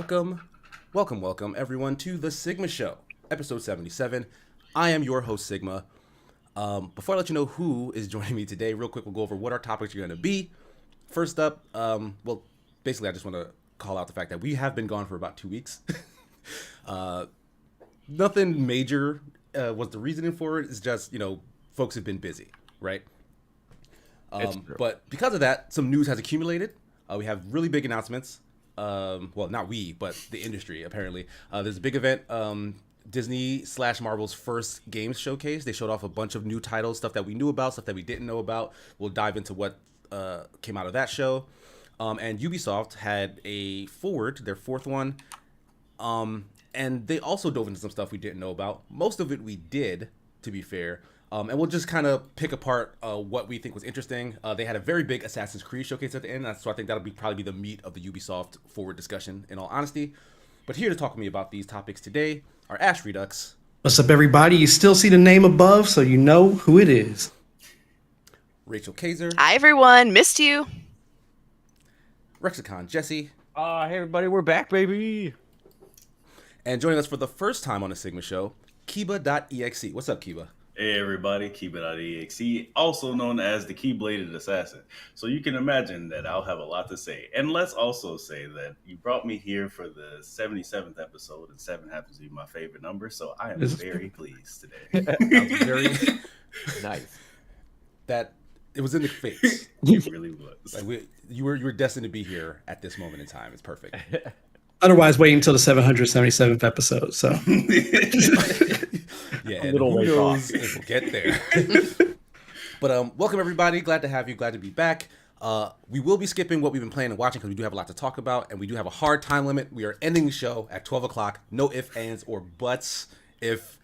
Welcome, everyone, to The Sigma Show, episode 77. I am your host, Sigma. Before I let you know who is joining me today, real quick, we'll go over what our topics are going to be. First up, basically, I just want to call out the fact that we have been gone for about 2 weeks. Nothing major was the reasoning for it. It's just, folks have been busy, right? But because of that, some news has accumulated. We have really big announcements. Well, not we, but the industry, apparently. There's a big event, Disney/Marvel's first games showcase. They showed off a bunch of new titles, stuff that we knew about, stuff that we didn't know about. We'll dive into what came out of that show. And Ubisoft had a forward, their fourth one. And they also dove into some stuff we didn't know about. Most of it we did, to be fair. And we'll just kind of pick apart what we think was interesting. They had a very big Assassin's Creed showcase at the end, so I think that'll probably be the meat of the Ubisoft forward discussion, in all honesty. But here to talk to me about these topics today are Ash Redux. What's up, everybody? You still see the name above, so you know who it is. Rachel Kaiser. Hi, everyone. Missed you. Rexicon Jesse. Hey, everybody. We're back, baby. And joining us for the first time on the Sigma Show, Kiba.exe. What's up, Kiba? Hey everybody, Kiba.exe, also known as the Keybladed Assassin. So you can imagine that I'll have a lot to say. And let's also say that you brought me here for the 77th episode, and 7 happens to be my favorite number, so I am very pleased today. Very Nice. That it was in the face. It really was. Like you were destined to be here at this moment in time. It's perfect. Otherwise, wait until the 777th episode. So, Yeah, A and little who way knows if we'll get there. But welcome everybody. Glad to have you. Glad to be back. We will be skipping what we've been playing and watching because we do have a lot to talk about, and we do have a hard time limit. We are ending the show at 12 o'clock. No ifs, ands, or buts. If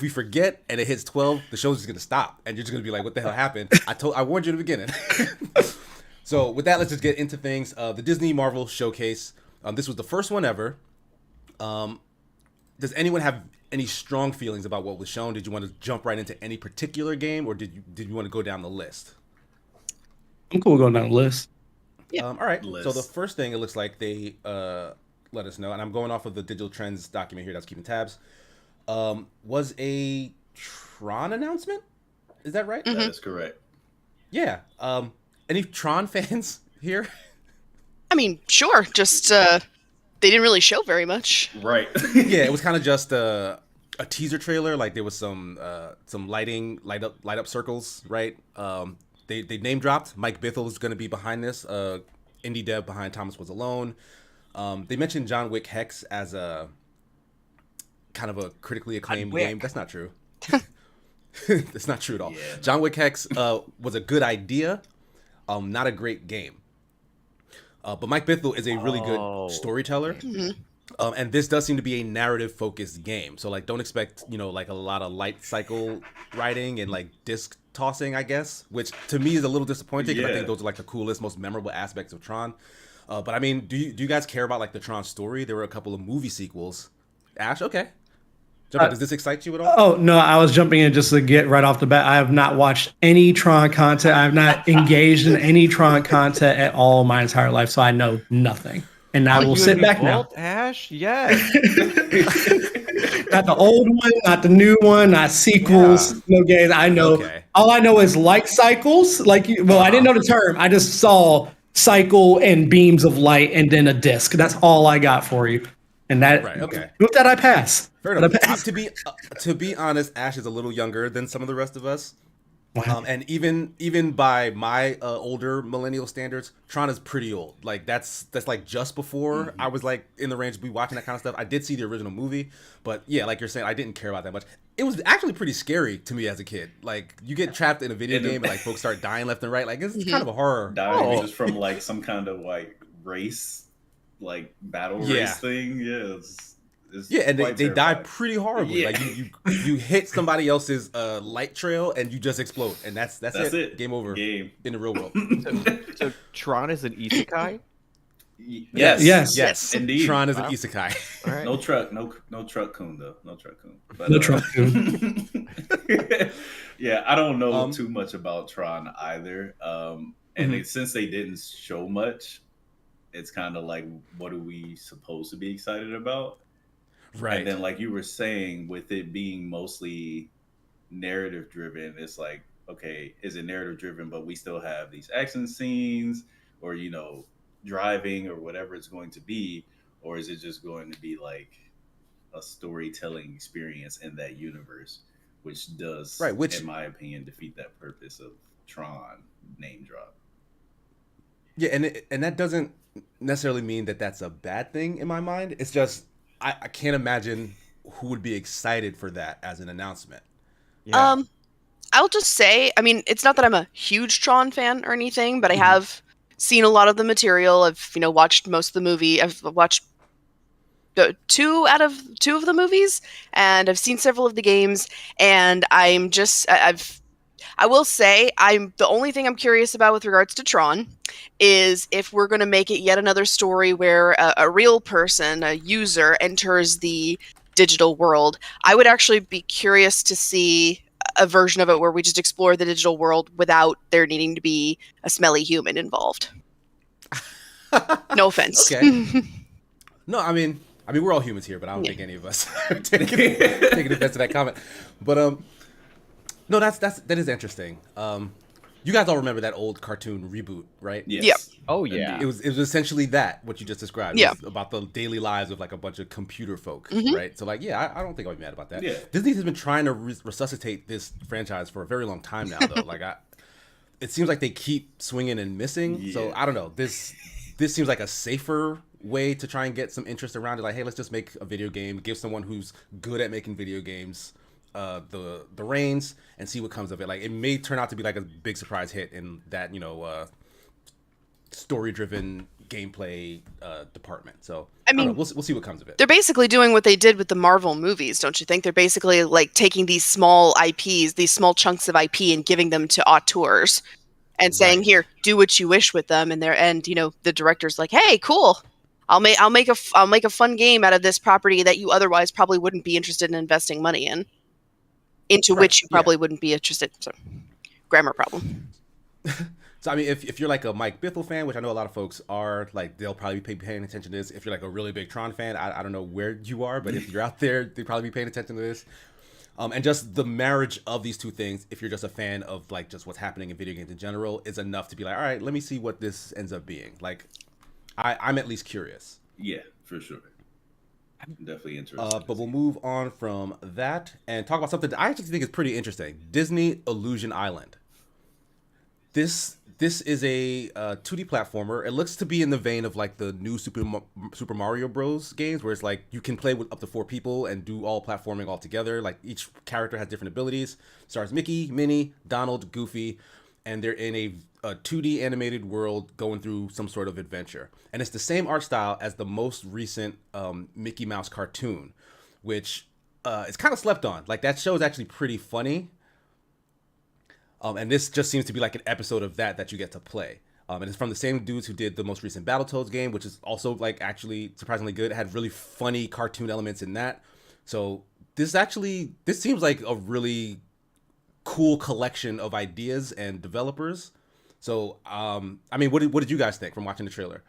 we forget and it hits 12, the show's just gonna stop, and you're just gonna be like, "What the hell happened?" I warned you at the beginning. So with that, let's just get into things. The Disney Marvel Showcase. This was the first one ever. Does anyone have any strong feelings about what was shown? Did you want to jump right into any particular game, or did you want to go down the list? I'm cool going down the list. Yeah. All right. List. So the first thing, it looks like they let us know, and I'm going off of the Digital Trends document here that's keeping tabs, was a Tron announcement. Is that right? That is correct. Yeah. Any Tron fans here? I mean, sure. Just they didn't really show very much. Right. Yeah, it was kind of just a teaser trailer. Like there was some light up circles, right? They name dropped. Mike Bithell is going to be behind this. Indie dev behind Thomas Was Alone. They mentioned John Wick Hex as a kind of a critically acclaimed game. That's not true. That's not true at all. Yeah. John Wick Hex was a good idea, not a great game. But Mike Bithell is a really good storyteller. And this does seem to be a narrative focused game. So like don't expect, like a lot of light cycle riding and like disc tossing, I guess, which to me is a little disappointing because I think those are like the coolest, most memorable aspects of Tron. But I mean, do you guys care about like the Tron story? There were a couple of movie sequels. Ash, okay. Jump in. Does this excite you at all? Oh, no, I was jumping in just to get right off the bat. I have not watched any Tron content. I have not engaged in any Tron content at all my entire life, so I know nothing. And I will sit back now. Ash? Yes. Not the old one, not the new one, not sequels, no games. I know. Okay. All I know is light cycles. I didn't know the term. I just saw cycle and beams of light and then a disc. That's all I got for you. And that, Right, okay. With that, I pass. Fair enough. To be honest, Ash is a little younger than some of the rest of us. Wow. And even by my older millennial standards, Tron is pretty old. Like that's like just before I was like in the range of be watching that kind of stuff. I did see the original movie, but yeah, like you're saying, I didn't care about that much. It was actually pretty scary to me as a kid. Like you get trapped in a video game and like folks start dying left and right. Like it's kind of a horror. Dying just from like some kind of like race, like battle race thing. Yeah. Yeah, and they die terrifying. pretty horribly. Yeah. Like you hit somebody else's light trail and you just explode, and that's it. Game over. Game. In the real world. So Tron is an isekai? Yes. Indeed. Tron is an isekai. All right. No truck kun though. No truck kun. But, No Tron kun. Yeah, I don't know too much about Tron either. And since they didn't show much, it's kind of like, what are we supposed to be excited about? Right. And then, like you were saying, with it being mostly narrative driven, it's like, okay, is it narrative driven, but we still have these action scenes, or driving, or whatever it's going to be, or is it just going to be like a storytelling experience in that universe, which does, Right, which, in my opinion, defeat that purpose of Tron name drop. yeah, and that doesn't necessarily mean that that's a bad thing in my mind. It's just I can't imagine who would be excited for that as an announcement. Yeah. I'll just say, I mean, it's not that I'm a huge Tron fan or anything, but I Mhm. have seen a lot of the material. I've, watched most of the movie. I've watched two of the movies, and I've seen several of the games, and I will say, the only thing I'm curious about with regards to Tron is if we're going to make it yet another story where a real person, a user, enters the digital world. I would actually be curious to see a version of it where we just explore the digital world without there needing to be a smelly human involved. No offense. Okay. No, I mean, we're all humans here, but I don't think any of us are taking offense to that comment. But no, that is interesting. You guys all remember that old cartoon reboot, right? Yes. Yep. Oh yeah. It was essentially that, what you just described. Yeah. It was about the daily lives of like a bunch of computer folk, Mhm. right? So like, yeah, I don't think I'd be mad about that. Yeah. Disney has been trying to resuscitate this franchise for a very long time now, though. Like, it seems like they keep swinging and missing. So Yeah. I don't know. This seems like a safer way to try and get some interest around it. Like, hey, let's just make a video game, give someone who's good at making video games the reins, and see what comes of it. Like, it may turn out to be like a big surprise hit in that story-driven gameplay department. So I mean, we'll see what comes of it. They're basically doing what they did with the Marvel movies, don't you think? They're basically like taking these small IPs, these small chunks of IP, and giving them to auteurs and saying, Right. "Here, do what you wish with them." And the director's like, "Hey, cool. I'll make a fun game out of this property that you otherwise probably wouldn't be interested in investing money into Right, which you yeah. probably wouldn't be interested." So, grammar problem. So I mean, if you're like a Mike Bithell fan, which I know a lot of folks are, like they'll probably be paying attention to this. If you're like a really big Tron fan, I don't know where you are, but if you're out there, they'll probably be paying attention to this. And just the marriage of these two things, if you're just a fan of like just what's happening in video games in general, is enough to be like, all right, let me see what this ends up being. Like, I'm at least curious. Yeah, for sure. I'm definitely interested. But we'll move on from that and talk about something that I actually think is pretty interesting: Disney Illusion Island. This is a 2D platformer. It looks to be in the vein of like the new Super Mario Bros. Games, where it's like you can play with up to 4 people and do all platforming all together. Like each character has different abilities. Stars Mickey, Minnie, Donald, Goofy, and they're in a 2D animated world going through some sort of adventure. And it's the same art style as the most recent Mickey Mouse cartoon, which is kind of slept on. Like that show is actually pretty funny. And this just seems to be like an episode of that you get to play. And it's from the same dudes who did the most recent Battletoads game, which is also like actually surprisingly good. It had really funny cartoon elements in that. So this seems like a really cool collection of ideas and developers. So I mean, what did you guys think from watching the trailer?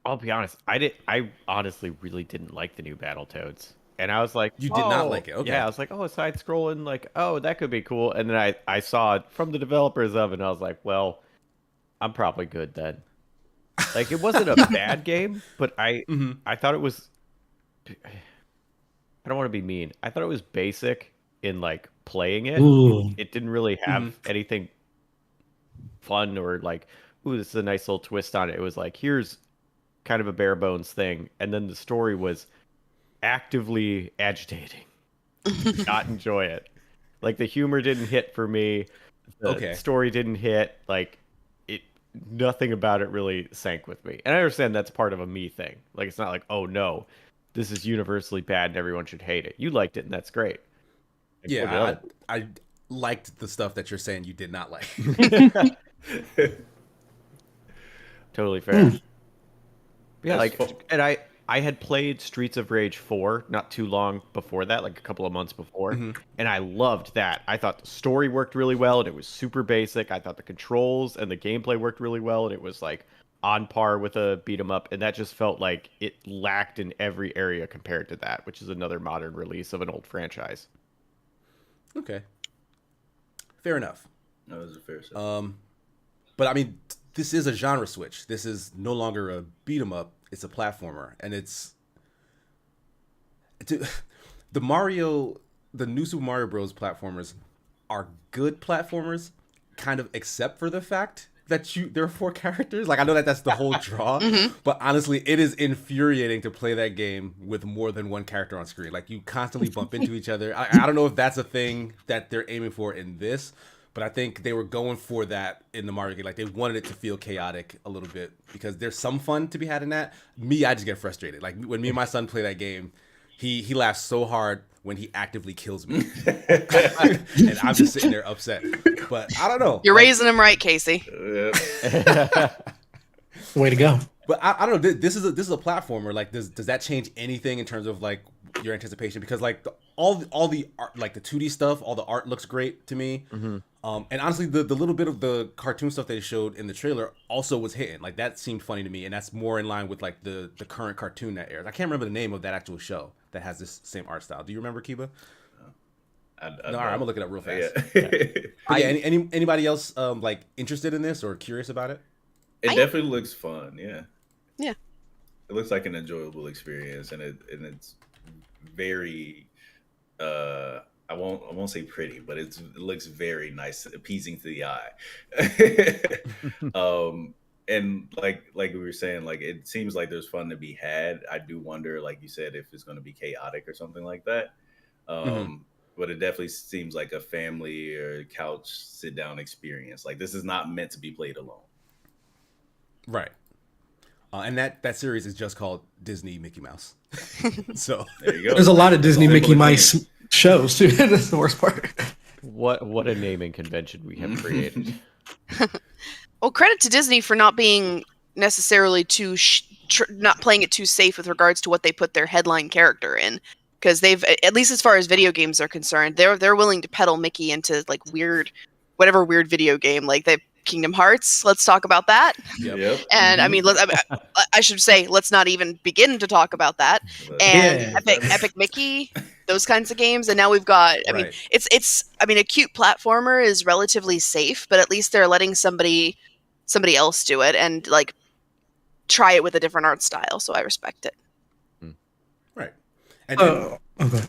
I'll be honest. I honestly really didn't like the new Battletoads. And I was like, You did not like it, okay. Yeah, I was like, oh, side scrolling, like, oh, that could be cool. And then I saw it from the developers of it, and I was like, well, I'm probably good then. Like, it wasn't a bad game, but I thought it was. I don't want to be mean. I thought it was basic in like playing it. Ooh. It didn't really have anything fun or like, ooh, this is a nice little twist on it. It was like, here's kind of a bare bones thing, and then the story was actively agitating. Did not enjoy it. Like the humor didn't hit for me. The story didn't hit. Like nothing about it really sank with me. And I understand that's part of a me thing. Like it's not like, oh no, this is universally bad and everyone should hate it. You liked it and that's great. Like, Yeah, I liked the stuff that you're saying you did not like. Totally fair. Yeah, like, and I had played Streets of Rage 4 not too long before that, like a couple of months before, and I loved that. I thought the story worked really well, and it was super basic. I thought the controls and the gameplay worked really well, and it was like on par with a beat 'em up, and that just felt like it lacked in every area compared to that, which is another modern release of an old franchise. Okay. Fair enough. That was a fair assessment. But I mean, this is a genre switch. This is no longer a beat 'em up. It's a platformer, and the new Super Mario Bros. Platformers are good platformers, kind of, except for the fact that there are 4 characters. Like, I know that that's the whole draw, but honestly, it is infuriating to play that game with more than one character on screen. Like, you constantly bump into each other. I don't know if that's a thing that they're aiming for in this, but I think they were going for that in the Mario game. Like, they wanted it to feel chaotic a little bit because there's some fun to be had in that. I just get frustrated. Like, when me and my son play that game, he laughs so hard when he actively kills me. And I'm just sitting there upset. But I don't know. You're raising him right, Casey. Way to go. But I don't know. This is a platformer. Like, does that change anything in terms of like your anticipation? Because like all the art, like the 2D stuff, all the art looks great to me. And honestly, the little bit of the cartoon stuff they showed in the trailer also was hitting. Like, that seemed funny to me, and that's more in line with like the current cartoon that airs. I can't remember the name of that actual show that has this same art style. Do you remember, Kiba? No, all right, I'm gonna look it up real fast. Yeah. Anybody else like interested in this or curious about it? It definitely looks fun. Yeah. Yeah. It looks like an enjoyable experience, and it's very. I won't say pretty, but it looks very nice, appeasing to the eye. And like we were saying, like, it seems like there's fun to be had. I do wonder, like you said, if it's going to be chaotic or something like that. But it definitely seems like a family or couch sit down experience. Like, this is not meant to be played alone. Right. And that series is just called Disney Mickey Mouse. So there you go. There's a lot of Disney Mickey Mouse shows too. That's the worst part. What a naming convention we have created. Well, credit to Disney for not being necessarily not playing it too safe with regards to what they put their headline character in, because they've, at least as far as video games are concerned, they're willing to peddle Mickey into like whatever weird video game, like they Kingdom Hearts. Let's talk about that. Yep. And I mean, I should say, let's not even begin to talk about that. And Epic Mickey, those kinds of games. And now we've got, I mean, a cute platformer is relatively safe, but at least they're letting somebody else do it and like try it with a different art style. So I respect it. Right. And Okay.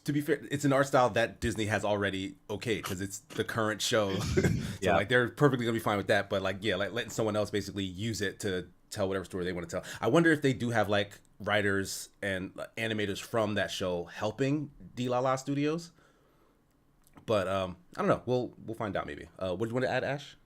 to be fair, it's an art style that Disney has already okayed because it's the current show. So like, they're perfectly gonna be fine with that. But like, yeah, like letting someone else basically use it to tell whatever story they want to tell. I wonder if they do have like writers and animators from that show helping D-La Studios. But I don't know. We'll find out maybe. What do you want to add, Ash?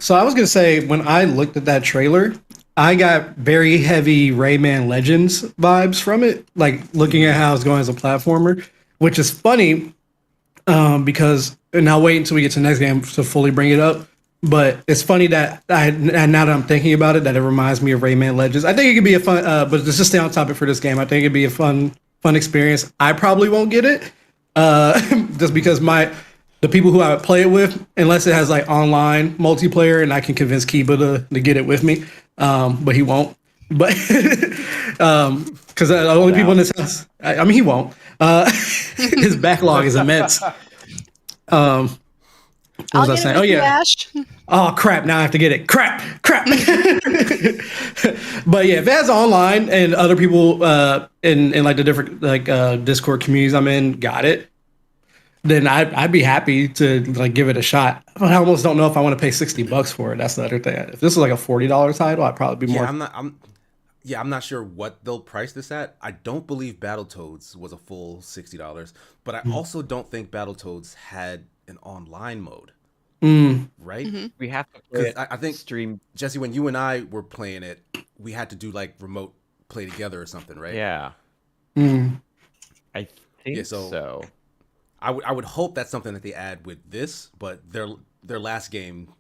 So I was gonna say, when I looked at that trailer, I got very heavy Rayman Legends vibes from it. Like, looking at how it's going as a platformer, which is funny because, and I'll wait until we get to the next game to fully bring it up. But it's funny that now that I'm thinking about it, that it reminds me of Rayman Legends. I think it could be a fun, but just to stay on topic for this game, I think it'd be a fun experience. I probably won't get it just because the people who I would play it with, unless it has like online multiplayer and I can convince Kiba to get it with me, but he won't. But because the only people in this house, I mean, he won't. His backlog is immense. What was I saying? Oh yeah. Ash. Oh crap! Now I have to get it. Crap. But yeah, if it has online and other people in like the different like Discord communities I'm in got it, then I'd be happy to like give it a shot. But I almost don't know if I want to pay $60 for it. That's the other thing. If this was like a $40 title, I'd probably be more. I'm not sure what they'll price this at. I don't believe Battletoads was a full $60, but I also don't think Battletoads had an online mode. Right? Mm-hmm. We have to play I think stream. Jesse, when you and I were playing it, we had to do like remote play together or something, right? Yeah. I think so. I would hope that's something that they add with this, but their last game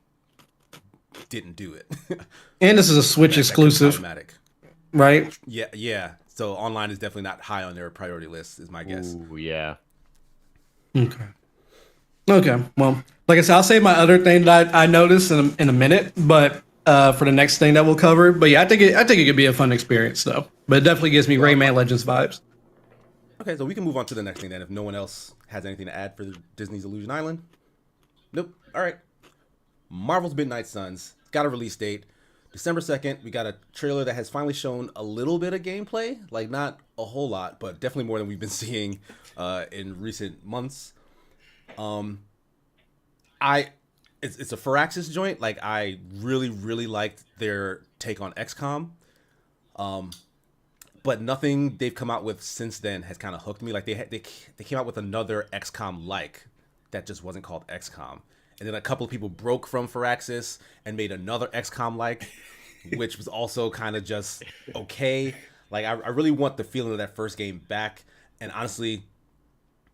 didn't do it. And this is a Switch exclusive, right? Yeah. So online is definitely not high on their priority list, is my guess. Ooh, yeah. Okay. Well, like I said, I'll say my other thing that I noticed in a minute, but for the next thing that we'll cover. But yeah, I think it could be a fun experience though. But it definitely gives me Rayman Legends vibes. Okay, so we can move on to the next thing then if no one else has anything to add for Disney's Illusion Island. Nope. All right. Marvel's Midnight Suns got a release date. December 2nd, we got a trailer that has finally shown a little bit of gameplay. Like, not a whole lot, but definitely more than we've been seeing in recent months. It's a Firaxis joint. Like, I really, really liked their take on XCOM. But nothing they've come out with since then has kind of hooked me. Like, they came out with another XCOM-like that just wasn't called XCOM. And then a couple of people broke from Firaxis and made another XCOM-like, which was also kind of just okay. Like, I really want the feeling of that first game back. And honestly,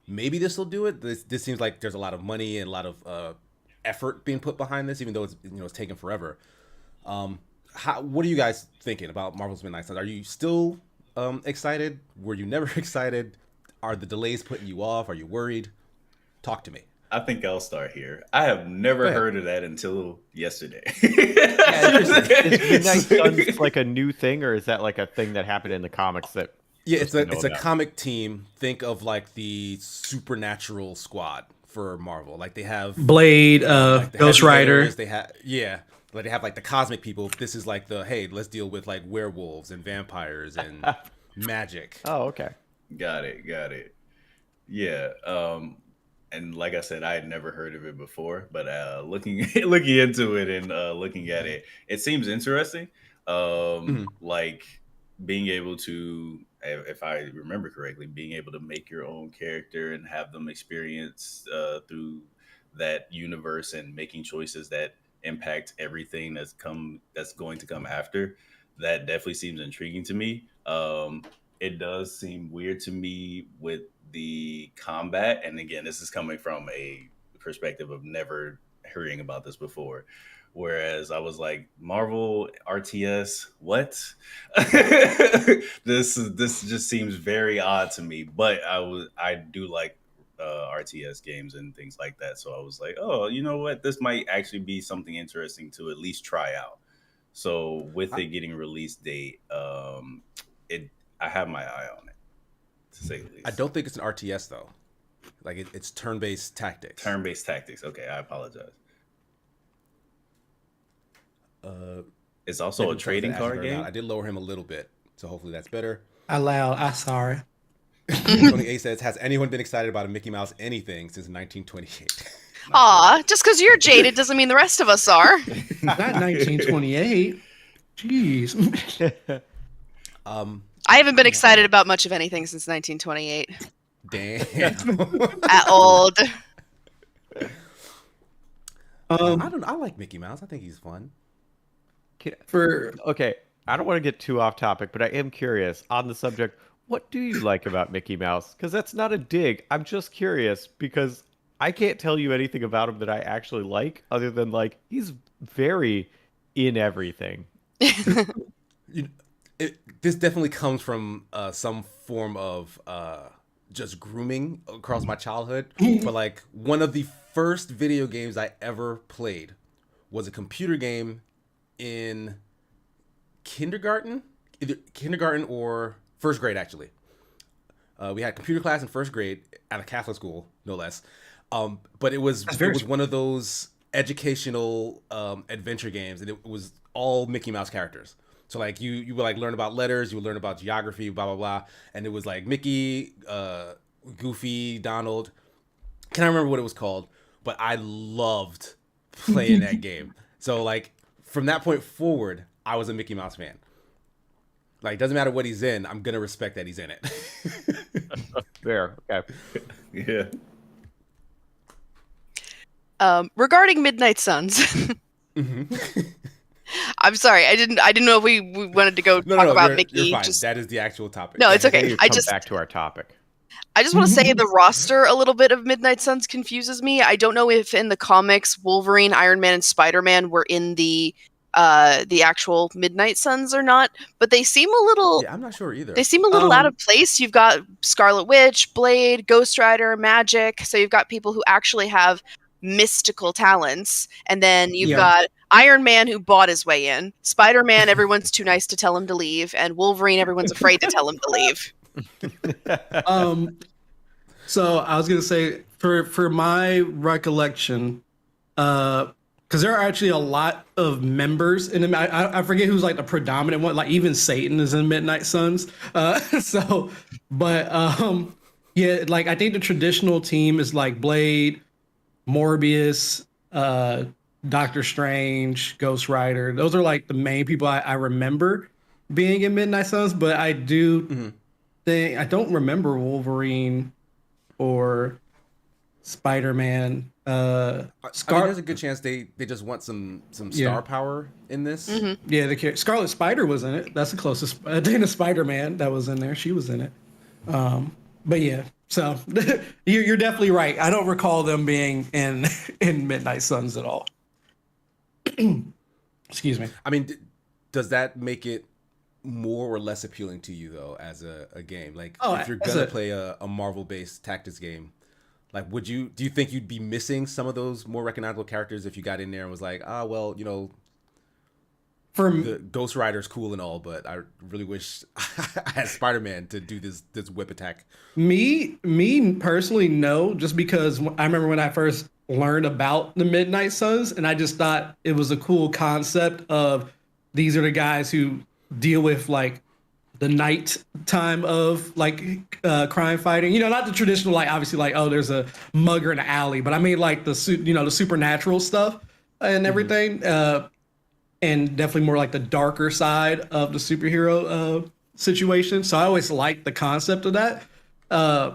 maybe this will do it. This seems like there's a lot of money and a lot of effort being put behind this, even though it's taken forever. What are you guys thinking about Marvel's Midnight Suns? Are you still excited? Were you never excited? Are the delays putting you off? Are you worried? Talk to me. I think I'll start here. I have never heard of that until yesterday. Is Midnight Suns like a new thing, or is that like a thing that happened in the comics that? Yeah, it's a comic team. Think of like the Supernatural Squad for Marvel. Like they have Blade, Ghost Rider. They have like they have like the cosmic people. This is like hey, let's deal with like werewolves and vampires and magic. Oh, okay. Got it. Yeah. And like I said, I had never heard of it before, but looking into it and looking at it, it seems interesting. Like being able to, if I remember correctly, being able to make your own character and have them experience through that universe and making choices that impact everything that's going to come after. That definitely seems intriguing to me. It does seem weird to me with the combat, and again, this is coming from a perspective of never hearing about this before. Whereas I was like, Marvel RTS, what? This just seems very odd to me. But I do like RTS games and things like that, so I was like, oh, you know what? This might actually be something interesting to at least try out. So with it getting release date, I have my eye on it, to say the least. I don't think it's an RTS though. Like it's turn-based tactics. Turn-based tactics. Okay, I apologize. It's also a trading card game. I did lower him a little bit, so hopefully that's better. I'm sorry. Tony A says, has anyone been excited about a Mickey Mouse anything since 1928? Aw, just because you're jaded doesn't mean the rest of us are. Not 1928. Jeez. I haven't been excited about much of anything since 1928. Damn. At old. I like Mickey Mouse. I think he's fun. Okay, I don't want to get too off topic, but I am curious on the subject. What do you like about Mickey Mouse? Because that's not a dig. I'm just curious because I can't tell you anything about him that I actually like, other than like he's very in everything. This definitely comes from some form of just grooming across my childhood. But like one of the first video games I ever played was a computer game in kindergarten, either kindergarten or first grade actually. We had computer class in first grade at a Catholic school, no less. But it was one of those educational adventure games, and it was all Mickey Mouse characters. So like you would like learn about letters, you would learn about geography, blah blah blah, and it was like Mickey, Goofy, Donald. Can't remember what it was called, but I loved playing that game. So like from that point forward, I was a Mickey Mouse fan. Like, doesn't matter what he's in, I'm gonna respect that he's in it. Fair, okay. Yeah. Regarding Midnight Suns, I'm sorry, I didn't know if we wanted to go talk about Mickey. You're fine. That is the actual topic. No, it's okay. Come back to our topic. I just want to say the roster a little bit of Midnight Suns confuses me. I don't know if in the comics Wolverine, Iron Man, and Spider-Man were in the actual Midnight Suns or not, but they seem a little. Yeah, I'm not sure either. They seem a little out of place. You've got Scarlet Witch, Blade, Ghost Rider, Magic. So you've got people who actually have mystical talents. And then you've got Iron Man, who bought his way in. Spider-Man, everyone's too nice to tell him to leave. And Wolverine, everyone's afraid to tell him to leave. So I was gonna say for my recollection, because there are actually a lot of members in the. I forget who's like the predominant one. Like even Satan is in Midnight Suns. Yeah, like I think the traditional team is like Blade, Morbius, Doctor Strange, Ghost Rider. Those are like the main people I remember being in Midnight Suns. But I do think I don't remember Wolverine or Spider-Man. I mean, there's a good chance they just want some star power in this. Yeah, Scarlet Spider was in it. That's the closest. Dana Spider-Man that was in there. She was in it. But yeah, so you're definitely right. I don't recall them being in Midnight Suns at all. Excuse me. I mean, does that make it more or less appealing to you though as a game? Like, if you're gonna play a Marvel-based tactics game, like, do you think you'd be missing some of those more recognizable characters if you got in there and was like, well, you know, the Ghost Rider's cool and all, but I really wish I had Spider-Man to do this whip attack. Me personally, no, just because I remember when I first learned about the Midnight Suns, and I just thought it was a cool concept of these are the guys who deal with like the night time of like crime fighting. You know, not the traditional like obviously like, oh, there's a mugger in the alley, but I mean like the supernatural stuff and everything. And definitely more like the darker side of the superhero situation. So I always liked the concept of that.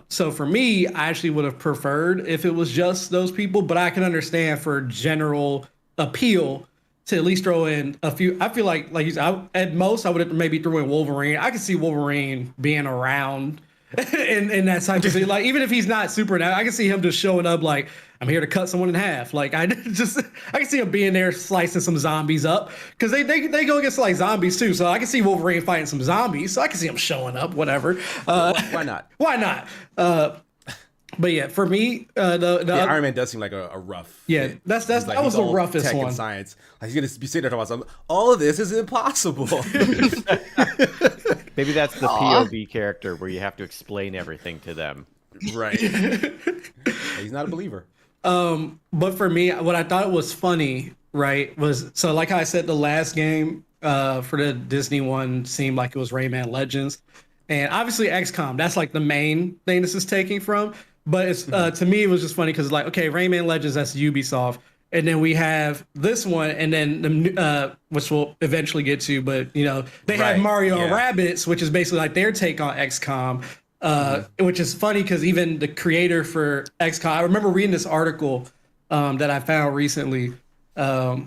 So for me, I actually would have preferred if it was just those people, but I can understand for general appeal to at least throw in a few. I feel like you said, at most I would have maybe throw in Wolverine. I could see Wolverine being around in that type of thing. Like even if he's not super, I can see him just showing up like, I'm here to cut someone in half. Like I can see him being there slicing some zombies up because they go against like zombies too. So I can see Wolverine fighting some zombies. So I can see him showing up. Whatever. Why not? Why not? But yeah, for me, Iron Man does seem like a rough. Yeah, fit. that was the roughest tech one. And science. Like he's gonna be sitting there talking about something. All of this is impossible. Maybe that's the POV character where you have to explain everything to them. Right. He's not a believer. But for me, what I thought was funny, right, was so like I said, the last game for the Disney one seemed like it was Rayman Legends, and obviously XCOM. That's like the main thing this is taking from. But it's to me, it was just funny because like, okay, Rayman Legends, that's Ubisoft, and then we have this one, and then the which we'll eventually get to, but you know they have Mario and Rabbids, which is basically like their take on XCOM. Which is funny because even the creator for XCOM, I remember reading this article that I found recently, but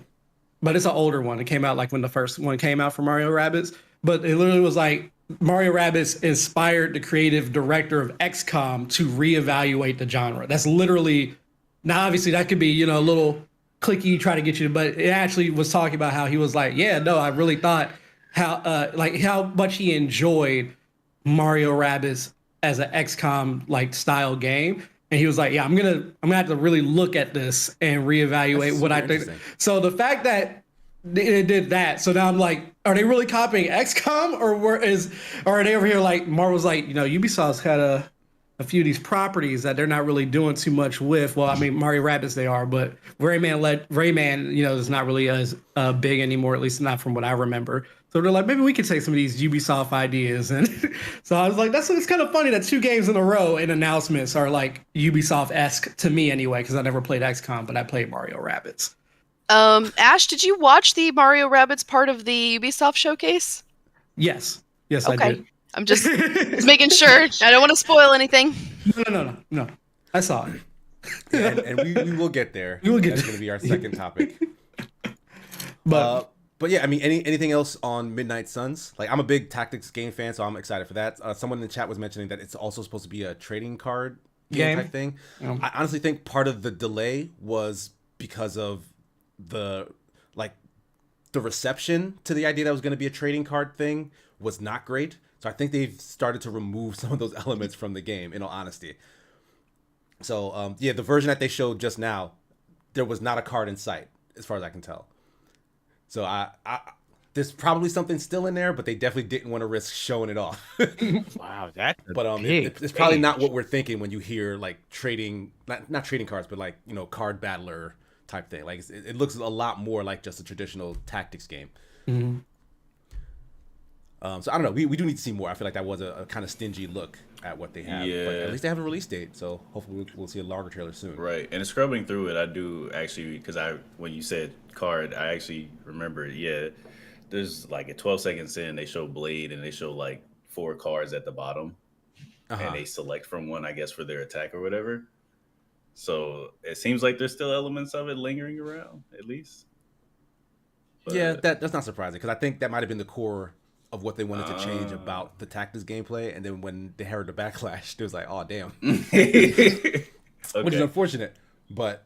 it's an older one. It came out like when the first one came out for Mario Rabbids, but it literally was like Mario Rabbids inspired the creative director of XCOM to reevaluate the genre. That's literally, now obviously that could be, you know, a little clicky, try to get you, but it actually was talking about how he was like, yeah, no, I really thought how much he enjoyed Mario Rabbids as an XCOM like style game, and he was like, "Yeah, I'm gonna have to really look at this and reevaluate what I think." So the fact that it did that, so now I'm like, are they really copying XCOM, or are they over here like Marvel's like, you know, Ubisoft's had a few of these properties that they're not really doing too much with. Well, I mean, Mario Rabbids they are, but Rayman, you know, is not really as big anymore, at least not from what I remember. So they're like, maybe we could take some of these Ubisoft ideas. And so I was like, it's kind of funny that 2 games in a row in announcements are like Ubisoft-esque to me anyway, because I never played XCOM, but I played Mario Rabbids. Ash, did you watch the Mario Rabbids part of the Ubisoft showcase? Yes, okay. I did. I'm just making sure. I don't want to spoil anything. No. I saw it. Yeah, and we will get there. We will get That's there. going to be our second topic. But yeah, I mean, anything else on Midnight Suns? Like, I'm a big tactics game fan, so I'm excited for that. Someone in the chat was mentioning that it's also supposed to be a trading card game type thing. I honestly think part of the delay was because of the reception to the idea that it was going to be a trading card thing was not great. So I think they've started to remove some of those elements from the game, in all honesty. So, yeah, the version that they showed just now there was not a card in sight, as far as I can tell. So there's probably something still in there, but they definitely didn't want to risk showing it off. Wow, that's But it's probably not what we're thinking when you hear like trading, not trading cards, but like, you know, card battler type thing. Like it looks a lot more like just a traditional tactics game. Mm-hmm. So I don't know. We do need to see more. I feel like that was a kind of stingy look at what they have. Yeah. But at least they have a release date, so hopefully we'll see a longer trailer soon. Right, and scrubbing through it, I do actually, because when you said card, I actually remember it. Yeah, there's like a 12 seconds in, they show Blade, and they show like 4 cards at the bottom, and they select from one, I guess, for their attack or whatever. So it seems like there's still elements of it lingering around, at least. But, Yeah, that's not surprising, because I think that might have been the core of what they wanted to change about the tactics gameplay, and then when they heard the backlash, it was like, oh damn, Okay. which is unfortunate. But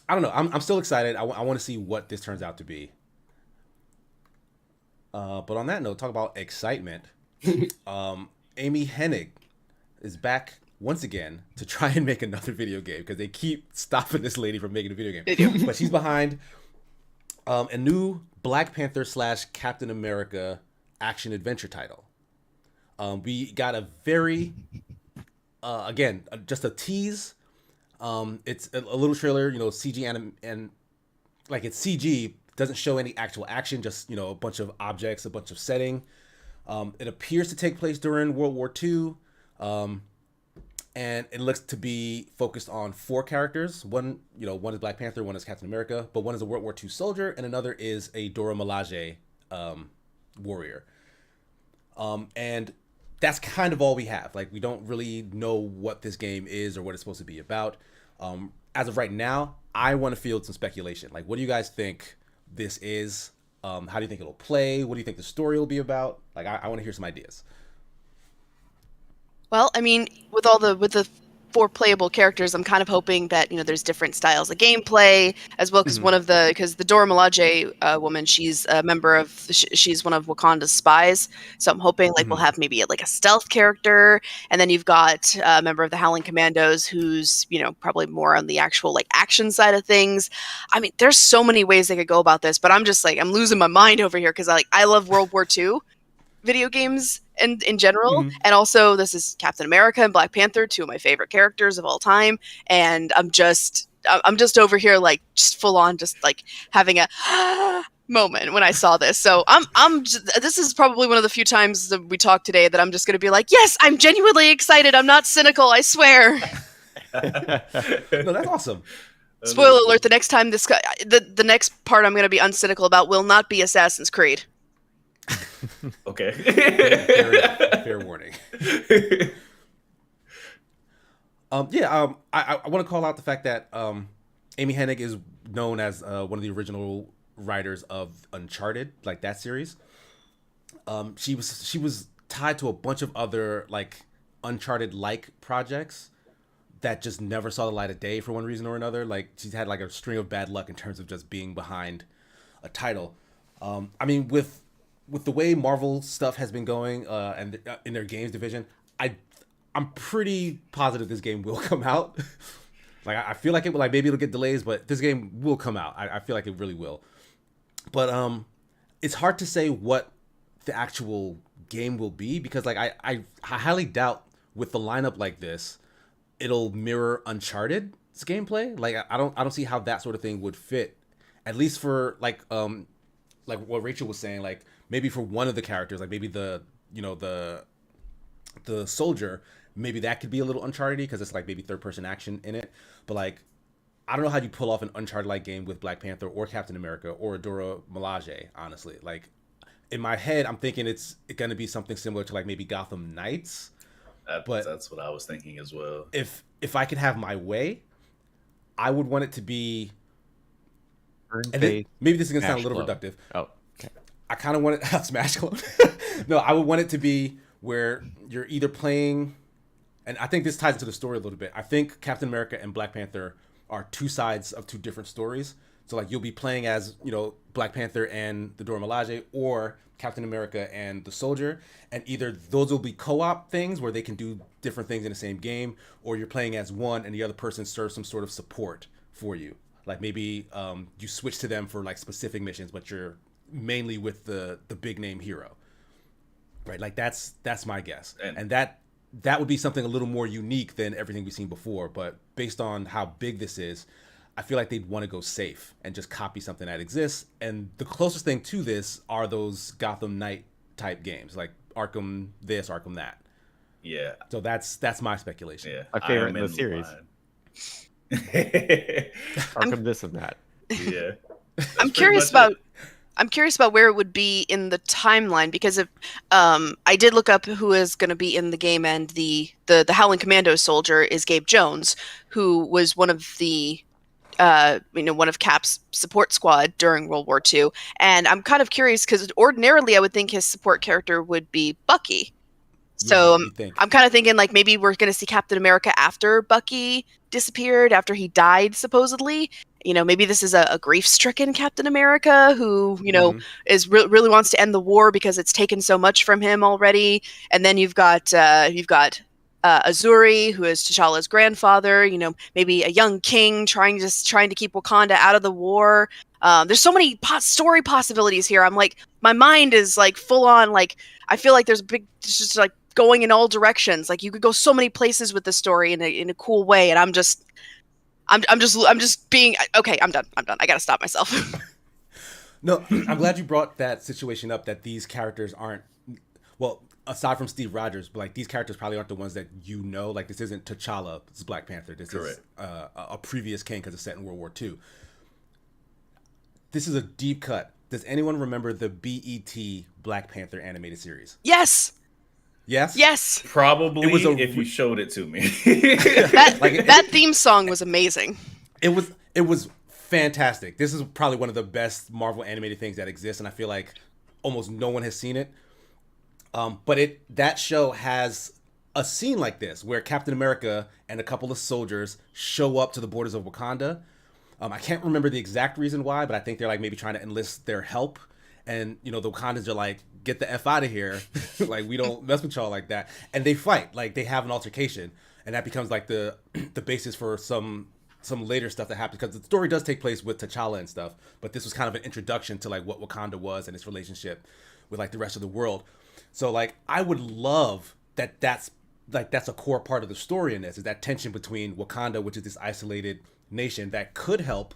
I don't know. I'm still excited. I want to see what this turns out to be. But on that note, talk about excitement. Amy Hennig is back once again to try and make another video game, because they keep stopping this lady from making a video game. But she's behind a new Black Panther / Captain America action adventure title. We got a very again, just a tease. It's a little trailer, you know, CG and like it's CG, doesn't show any actual action, just, you know, a bunch of objects, a bunch of setting. It appears to take place during World War II. And it looks to be focused on 4 characters. One is Black Panther, one is Captain America, but one is a World War II soldier, and another is a Dora Milaje warrior. And that's kind of all we have. Like, we don't really know what this game is or what it's supposed to be about. As of right now, I want to field some speculation. Like, what do you guys think this is? How do you think it'll play? What do you think the story will be about? Like, I want to hear some ideas. Well, I mean, with the 4 playable characters, I'm kind of hoping that, you know, there's different styles of gameplay as well, because because the Dora Milaje woman, she's a member of, she's one of Wakanda's spies, so I'm hoping like we'll have maybe like a stealth character, and then you've got a member of the Howling Commandos who's, you know, probably more on the actual like action side of things. I mean, there's so many ways they could go about this, but I'm just like, I'm losing my mind over here, because I love World War II video games and in general, and also this is Captain America and Black Panther, 2 of my favorite characters of all time, and I'm just over here like just full on just like having a moment when I saw this. So this is probably one of the few times that we talked today that I'm just going to be like, yes, I'm genuinely excited. I'm not cynical, I swear. No, that's awesome. Spoiler alert: the next time the next part I'm going to be uncynical about will not be Assassin's Creed. Okay. Fair warning. I want to call out the fact that Amy Hennig is known as one of the original writers of Uncharted, like that series. She was tied to a bunch of other like Uncharted-like projects that just never saw the light of day for one reason or another. Like, she's had like a string of bad luck in terms of just being behind a title. I mean, with the way Marvel stuff has been going and in their games division, I'm pretty positive this game will come out. Like, I feel like it will, like, maybe it'll get delays, but this game will come out. I feel like it really will. But it's hard to say what the actual game will be, because like I highly doubt with the lineup like this it'll mirror Uncharted's gameplay. Like, I don't see how that sort of thing would fit, at least for like what Rachel was saying, like maybe for one of the characters, like maybe the soldier, maybe that could be a little Uncharted because it's like maybe third person action in it. But like, I don't know how you pull off an Uncharted-like game with Black Panther or Captain America or Dora Milaje, honestly. Like, in my head, I'm thinking it's going to be something similar to like maybe Gotham Knights. That's what I was thinking as well. If I could have my way, I would want it to be... And then, maybe this is going to sound a little reductive. Oh, okay. I kind of want it... Smash Clone. No, I would want it to be where you're either playing... And I think this ties into the story a little bit. I think Captain America and Black Panther are two sides of two different stories. So like, you'll be playing as, Black Panther and the Dora Milaje, or Captain America and the soldier, and either those will be co-op things where they can do different things in the same game, or you're playing as one and the other person serves some sort of support for you. Like maybe you switch to them for like specific missions, but you're mainly with the big name hero, right? Like that's my guess, and that would be something a little more unique than everything we've seen before. But based on how big this is, I feel like they'd want to go safe and just copy something that exists. And the closest thing to this are those Gotham Knight type games, like Arkham this, Arkham that. Yeah. So that's my speculation. Yeah. My favorite in the series. Arkham this and that. Yeah. I'm curious about where it would be in the timeline, because if I did look up who is going to be in the game, and the Howling Commando soldier is Gabe Jones, who was one of the one of Cap's support squad during World War II. And I'm kind of curious because ordinarily I would think his support character would be Bucky. So I'm kind of thinking like maybe we're going to see Captain America after Bucky disappeared, after he died, supposedly. Maybe this is a grief-stricken Captain America who, is really wants to end the war because it's taken so much from him already. And then you've got Azuri, who is T'Challa's grandfather. Maybe a young king trying to keep Wakanda out of the war. There's so many story possibilities here. I'm like, my mind is like full on. Like, I feel like there's just like going in all directions. Like you could go so many places with the story in a cool way. And I'm just being okay. I'm done. I gotta stop myself. No, I'm glad you brought that situation up. That these characters aren't, well, aside from Steve Rogers, but like these characters probably aren't the ones that like this isn't T'Challa's Black Panther. This is a previous king because it's set in World War II. This is a deep cut. Does anyone remember the BET Black Panther animated series? Yes. Yes? Yes. Probably if you showed it to me. that theme song was amazing. It was fantastic. This is probably one of the best Marvel animated things that exists, and I feel like almost no one has seen it. But that show has a scene like this where Captain America and a couple of soldiers show up to the borders of Wakanda. I can't remember the exact reason why, but I think they're like maybe trying to enlist their help. And, the Wakandans are like, get the F out of here. Like, we don't mess with y'all like that. And they fight. Like, they have an altercation. And that becomes like the basis for some later stuff that happens. Because the story does take place with T'Challa and stuff. But this was kind of an introduction to like what Wakanda was and its relationship with like the rest of the world. So like, I would love that's a core part of the story in this, is that tension between Wakanda, which is this isolated nation that could help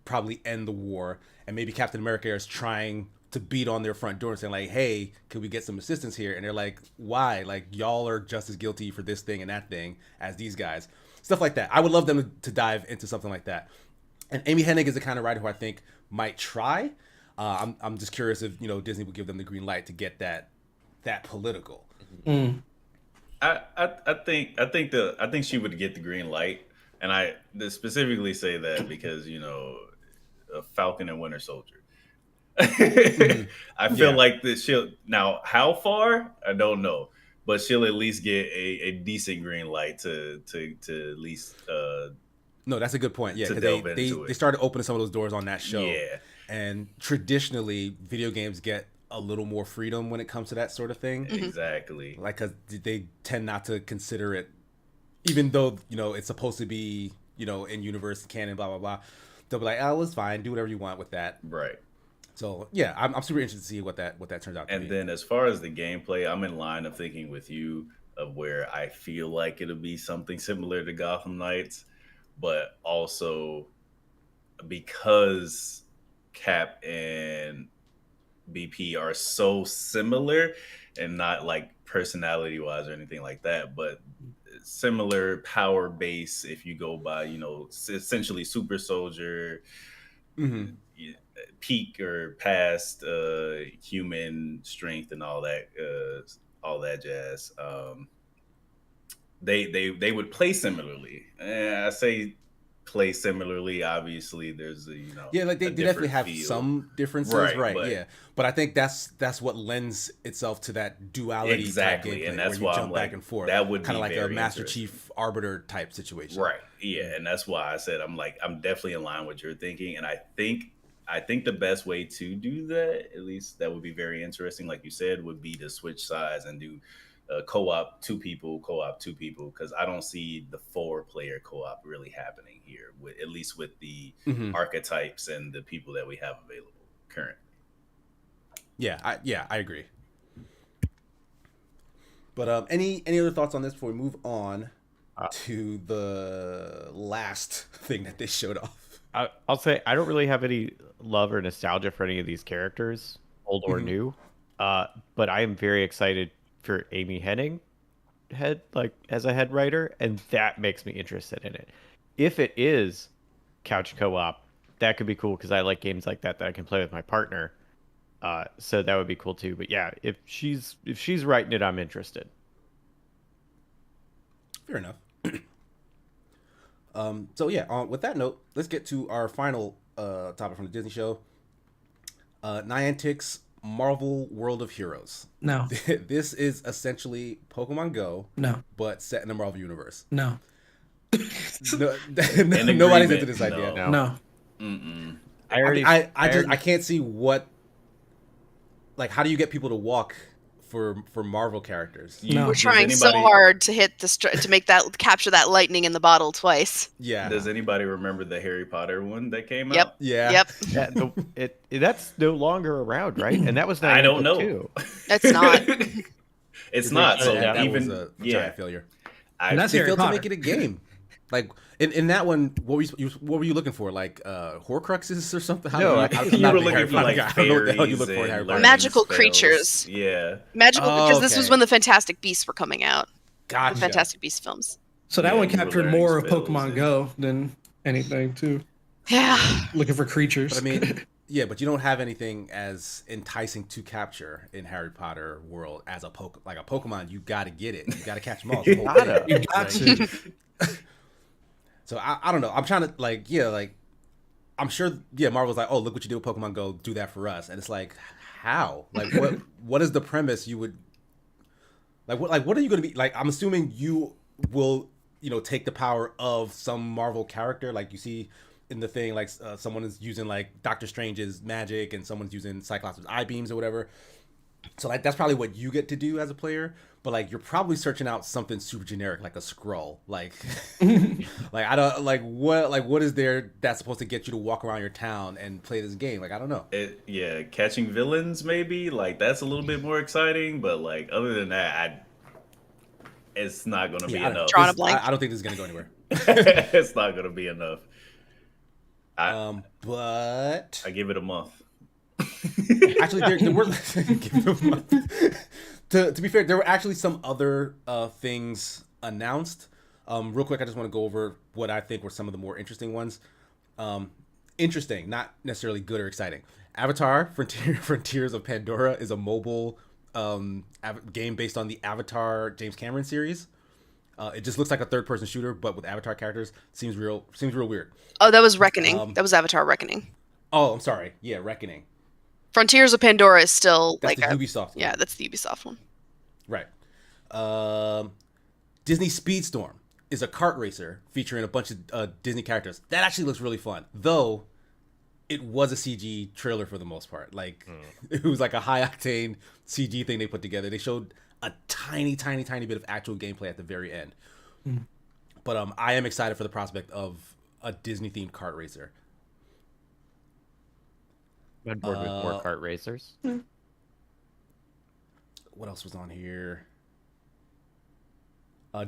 probably end the war, and maybe Captain America is trying to beat on their front door and saying like, hey, can we get some assistance here? And they're like, why? Like, y'all are just as guilty for this thing and that thing as these guys. Stuff like that. I would love them to dive into something like that. And Amy Hennig is the kind of writer who I think might try. I'm just curious if Disney would give them the green light to get that political. I think she would get the green light, and I specifically say that because a Falcon and Winter Soldier. I feel like that she'll, now how far I don't know, but she'll at least get a decent green light to at least. No, that's a good point. Yeah, because they started opening some of those doors on that show. Yeah, and traditionally, video games get a little more freedom when it comes to that sort of thing. Exactly. Like, because they tend not to consider it, even though it's supposed to be in universe canon, blah blah blah. They'll be like, oh, it's fine, do whatever you want with that. Right. So yeah, I'm super interested to see what that turns out to be. And then as far as the gameplay, I'm in line of thinking with you of where I feel like it'll be something similar to Gotham Knights, but also because Cap and BP are so similar, and not like personality wise or anything like that, but similar power base. If you go by, essentially super soldier, peak or past human strength and all that jazz. They would play similarly. I say play similarly. Obviously, there's like they definitely have some differences, right? But I think that's what lends itself to that duality. Exactly, and that's why I'm back and forth. That would kind of like a Master interesting. Chief Arbiter type situation, right? Yeah, and that's why I said I'm definitely in line with what you're thinking, and I think the best way to do that, at least that would be very interesting, like you said, would be to switch sides and do co-op two people, because I don't see the 4-player co-op really happening here, with at least with the Mhm. archetypes and the people that we have available currently. I agree. But any other thoughts on this before we move on Uh, to the last thing that they showed off? I'll say I don't really have any love or nostalgia for any of these characters, old or Mhm. new. But I am very excited for Amy Hennig as a head writer, and that makes me interested in it. If it is couch co-op, that could be cool because I like games like that I can play with my partner. So that would be cool too. But yeah, if she's writing it, I'm interested. Fair enough. So yeah, with that note, let's get to our final topic from the Disney show. Niantic's Marvel World of Heroes. No, This is essentially Pokemon Go, no, but set in the Marvel universe. no, No, In nobody's agreement, into this idea. No. no. Mm-mm. I can't see what. Like, how do you get people to walk for Marvel characters? No. We're Does trying so anybody- hard to hit to make that capture that lightning in the bottle twice. Yeah, Does anybody remember the Harry Potter one that came Yep. out? yeah. Yep, That's no longer around, right? And that was I don't Niantic, know. too. it's not. It's not. So that even was a yeah, giant failure. I, And that's They Harry failed to Potter. make it a game. Like in that one, what were you looking for? Like Horcruxes or something? No, you were looking for like I don't know what the hell you fairies look for in and Harry Potter. learning Magical spells. creatures. Yeah. Magical, Oh, because this was okay. when the Fantastic Beasts were coming out. Gotcha. The Fantastic Beasts films. So that Yeah, one you were captured learning more of spells Pokemon and- Go than anything too. Yeah. Looking for creatures. But I mean, yeah, but you don't have anything as enticing to capture in Harry Potter world as a Pokemon. You got to get it. You got to catch them all. It's the whole Gotta. thing. you got to. So I don't know. I'm trying to I'm sure Marvel's like, oh, look what you did with Pokemon Go, do that for us. And it's like, how? Like what is the premise you would what are you going to be like? I'm assuming you will, take the power of some Marvel character, like you see in the thing, like someone is using like Doctor Strange's magic and someone's using Cyclops' eye beams or whatever. So like that's probably what you get to do as a player, but like you're probably searching out something super generic like a scroll, like I don't what is there that's supposed to get you to walk around your town and play this game? Like I don't know. Catching villains maybe like that's a little bit more exciting, but like other than that, it's not going to be enough. Drawing a blank. I don't think this is gonna go anywhere. It's not going to be enough. But I give it a month. actually, there were to be fair, there were actually some other things announced. Real quick, I just want to go over what I think were some of the more interesting ones. Interesting, not necessarily good or exciting. Avatar: Frontiers of Pandora is a mobile game based on the Avatar James Cameron series. It just looks like a third-person shooter, but with Avatar characters. Seems real weird. Oh, that was Reckoning. That was Avatar Reckoning. Oh, I'm sorry. Yeah, Reckoning. Frontiers of Pandora is still That's like the a, Ubisoft one. Yeah, that's the Ubisoft one. Right. Disney Speedstorm is a kart racer featuring a bunch of Disney characters. That actually looks really fun, though. It was a CG trailer for the most part. Like it was like a high octane CG thing they put together. They showed a tiny bit of actual gameplay at the very end. But I am excited for the prospect of a Disney themed kart racer. I'm on board with more kart racers. What else was on here?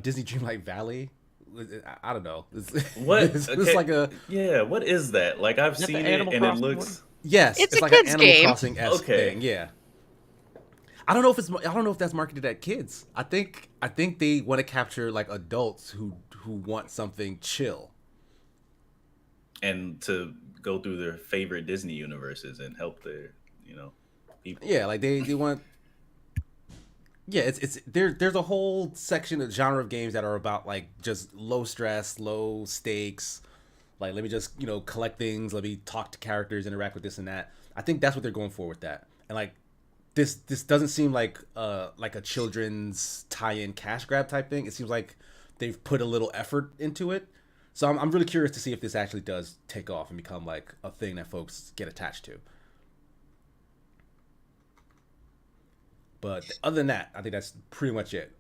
Disney Dreamlight Valley. I don't know. What? It's Okay. like a What is that? Like I've that seen the it Animal and it Crossing looks. yes. It's a like an kid's Animal game. Crossing esque Okay. thing. Yeah. I don't know if that's marketed at kids. I think they want to capture like adults who want something chill. And to go through their favorite Disney universes and help their, people. Yeah, like they want. Yeah, it's there's a whole section of genre of games that are about like just low stress, low stakes. Like let me just collect things, let me talk to characters, interact with this and that. I think that's what they're going for with that. And like this doesn't seem like a children's tie-in cash grab type thing. It seems like they've put a little effort into it. So I'm really curious to see if this actually does take off and become like a thing that folks get attached to. But other than that, I think that's pretty much it.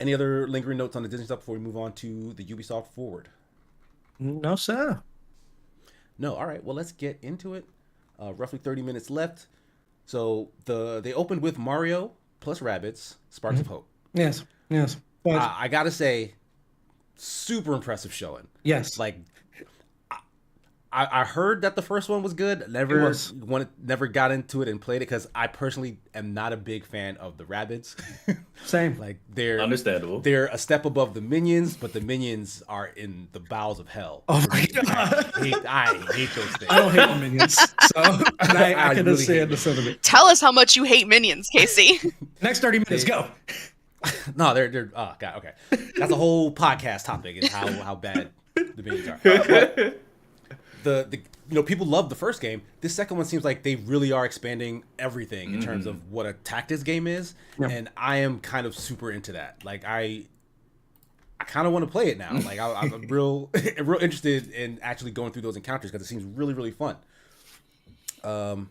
Any other lingering notes on the Disney stuff before we move on to the Ubisoft forward? No, sir. No, all right. Well, let's get into it. Roughly 30 minutes left. So they opened with Mario plus Rabbids, Sparks of Hope. Yes. Yes. But I gotta say, super impressive showing. yes. Like, I heard that the first one was good. It Never was. never got into it and played it because I personally am not a big fan of the Rabbids. Same. Like they're Understandable. They're a step above the minions, but the minions are in the bowels of hell. Oh my god. I hate those things. I don't hate the minions. So and I I can really understand hate the sentiment. Tell us how much you hate minions, Casey. Next 30 minutes, go. No, they're oh god, okay. That's a whole podcast topic is how bad the minions are. But the people love the first game. This second one seems like they really are expanding everything in terms of what a tactics game is, and I am kind of super into that. Like I kind of want to play it now. Like I'm real interested in actually going through those encounters because it seems really really fun. And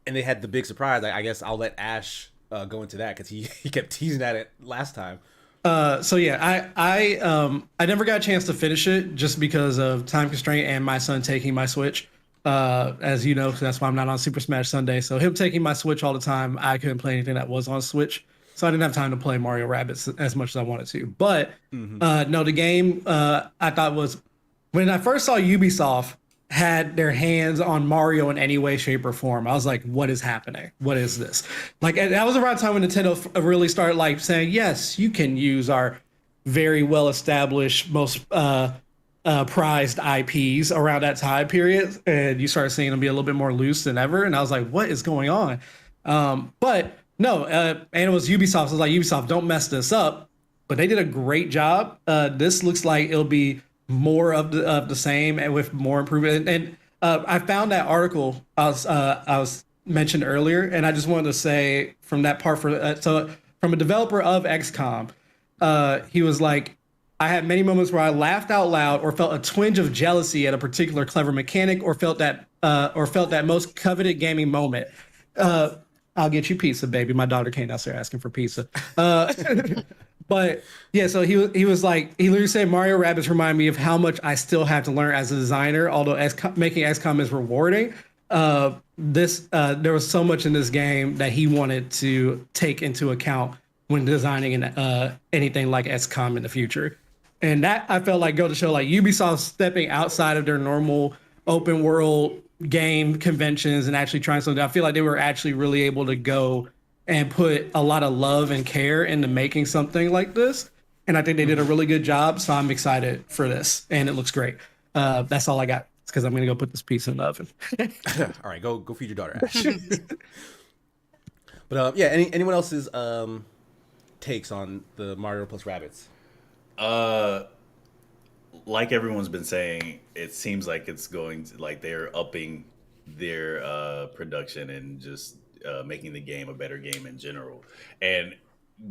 they had the big surprise. I guess I'll let Ash go into that because he kept teasing at it last time. So yeah, I never got a chance to finish it just because of time constraint and my son taking my Switch. As you know, that's why I'm not on Super Smash Sunday. So him taking my Switch all the time, I couldn't play anything that was on Switch. So I didn't have time to play Mario Rabbids as much as I wanted to. But no, the game I thought was when I first saw Ubisoft had their hands on Mario in any way, shape, or form. I was like, what is happening? What is this? Like, and that was around the time when Nintendo really started like saying, yes, you can use our very well established, most prized IPs around that time period. And you started seeing them be a little bit more loose than ever. And I was like, what is going on? But no, and it was Ubisoft. So I was like, Ubisoft, don't mess this up. But they did a great job. This looks like it'll be more of the same and with more improvement. And I found that article I was mentioned earlier, and I just wanted to say from that part so from a developer of XCOM, he was like, I had many moments where I laughed out loud or felt a twinge of jealousy at a particular clever mechanic or felt that most coveted gaming moment. I'll get you pizza, baby. My daughter came downstairs asking for pizza. But yeah, so he was like, he literally said Mario Rabbids remind me of how much I still have to learn as a designer, although making XCOM is rewarding. There was so much in this game that he wanted to take into account when designing anything like XCOM in the future. And that I felt like go to show like Ubisoft stepping outside of their normal open world game conventions and actually trying something. I feel like they were actually really able to go and put a lot of love and care into making something like this. And I think they did a really good job. So I'm excited for this. And it looks great. That's all I got. It's because I'm going to go put this pizza in the oven. All right, go feed your daughter, Ash. But yeah, anyone else's takes on the Mario plus Rabbids? Like everyone's been saying, it seems like it's going to, like they're upping their production and just making the game a better game in general. And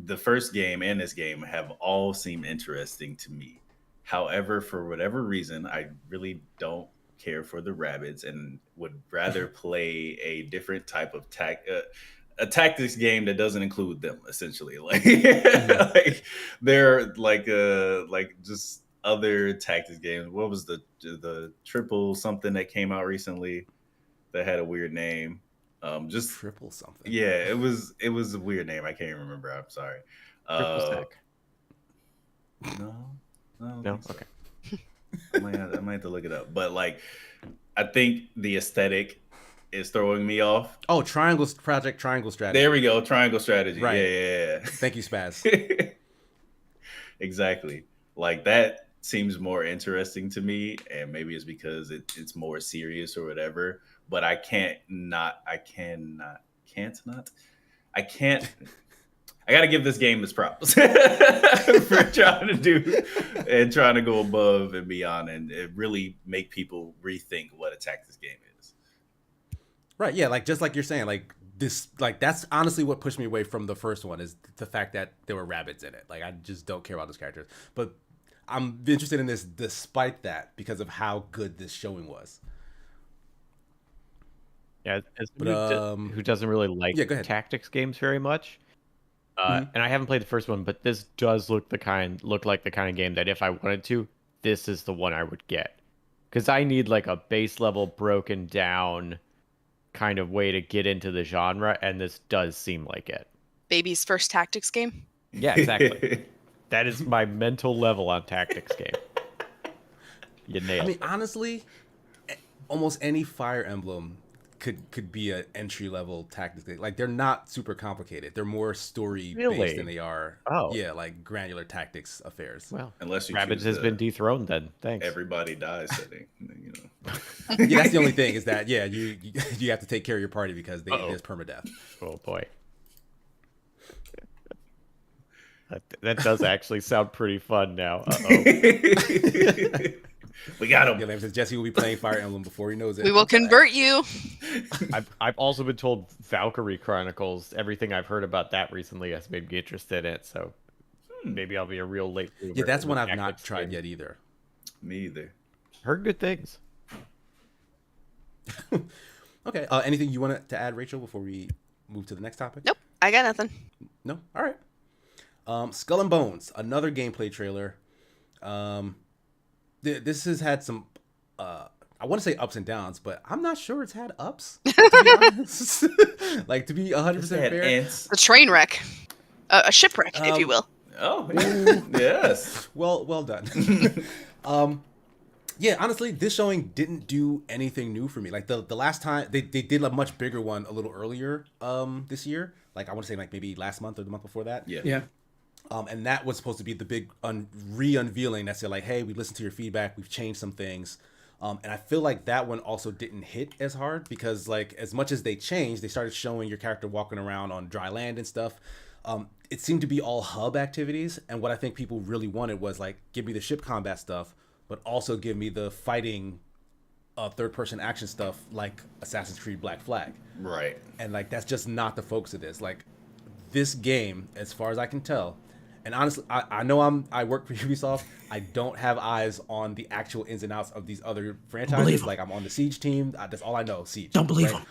the first game and this game have all seemed interesting to me. However, for whatever reason, I really don't care for the Rabbids and would rather play a different type of a tactics game that doesn't include them. Essentially, like like they're like just other tactics games. What was the triple something that came out recently that had a weird name? Just triple something. Yeah, it was a weird name. I can't remember. I'm sorry. Triple stack. No. So. Okay. I might have to look it up. But like, I think the aesthetic is throwing me off. Oh, Triangle Strategy. There we go. Triangle Strategy. Right. Yeah. Thank you, Spaz. Exactly. Like that seems more interesting to me, and maybe it's because it's more serious or whatever. But I can't. I got to give this game its props for trying to go above and beyond and really make people rethink what a tactics game is. Right. Yeah. Like, just like you're saying, like this, like that's honestly what pushed me away from the first one is the fact that there were rabbits in it. Like, I just don't care about those characters, but I'm interested in this despite that because of how good this showing was. Yeah. As who doesn't really like tactics games very much. And I haven't played the first one, but this does look like the kind of game that if I wanted to, this is the one I would get. Because I need like a base level broken down kind of way to get into the genre, and this does seem like it. Baby's first tactics game. Yeah, exactly. That is my mental level on tactics game. You nailed it. Honestly, almost any Fire Emblem could be an entry level tactics game. Like, they're not super complicated. They're more story Really? based than they are. Oh. Yeah, like granular tactics affairs. Well, Unless you Rabbids choose has the been dethroned then. Thanks. everybody dies setting, you know. Yeah, that's the only thing is that you have to take care of your party because there's permadeath. Oh boy. That does actually sound pretty fun now. Uh-oh. We got him. Yeah, like I said, Jesse will be playing Fire Emblem before he knows it. We will convert you. I've also been told Valkyrie Chronicles, everything I've heard about that recently has made me interested in it, so maybe I'll be a real late bloomer. Yeah, that's in one the I've not tactics tried game. yet either. Me either. Heard good things. Okay. Anything you want to add, Rachel, before we move to the next topic? Nope, I got nothing. No? All right. Skull and Bones, another gameplay trailer. This has had some, I want to say ups and downs, but I'm not sure it's had ups, to be honest. Like, to be 100% fair. Ants. A train wreck, a shipwreck, if you will. Oh, yes. Well done. Yeah, honestly, this showing didn't do anything new for me. Like, the last time, they did a much bigger one a little earlier this year. Like, I want to say, like, maybe last month or the month before that. Yeah. And that was supposed to be the big re-unveiling that said, like, hey, we listened to your feedback, we've changed some things. And I feel like that one also didn't hit as hard because, like, as much as they changed, they started showing your character walking around on dry land and stuff. It seemed to be all hub activities. And what I think people really wanted was, like, give me the ship combat stuff, but also give me the fighting third-person action stuff like Assassin's Creed Black Flag. Right. And, like, that's just not the focus of this. Like, this game, as far as I can tell, and honestly, I know I work for Ubisoft. I don't have eyes on the actual ins and outs of these other franchises. Like, I'm on the Siege team. That's all I know, Siege. Don't believe him.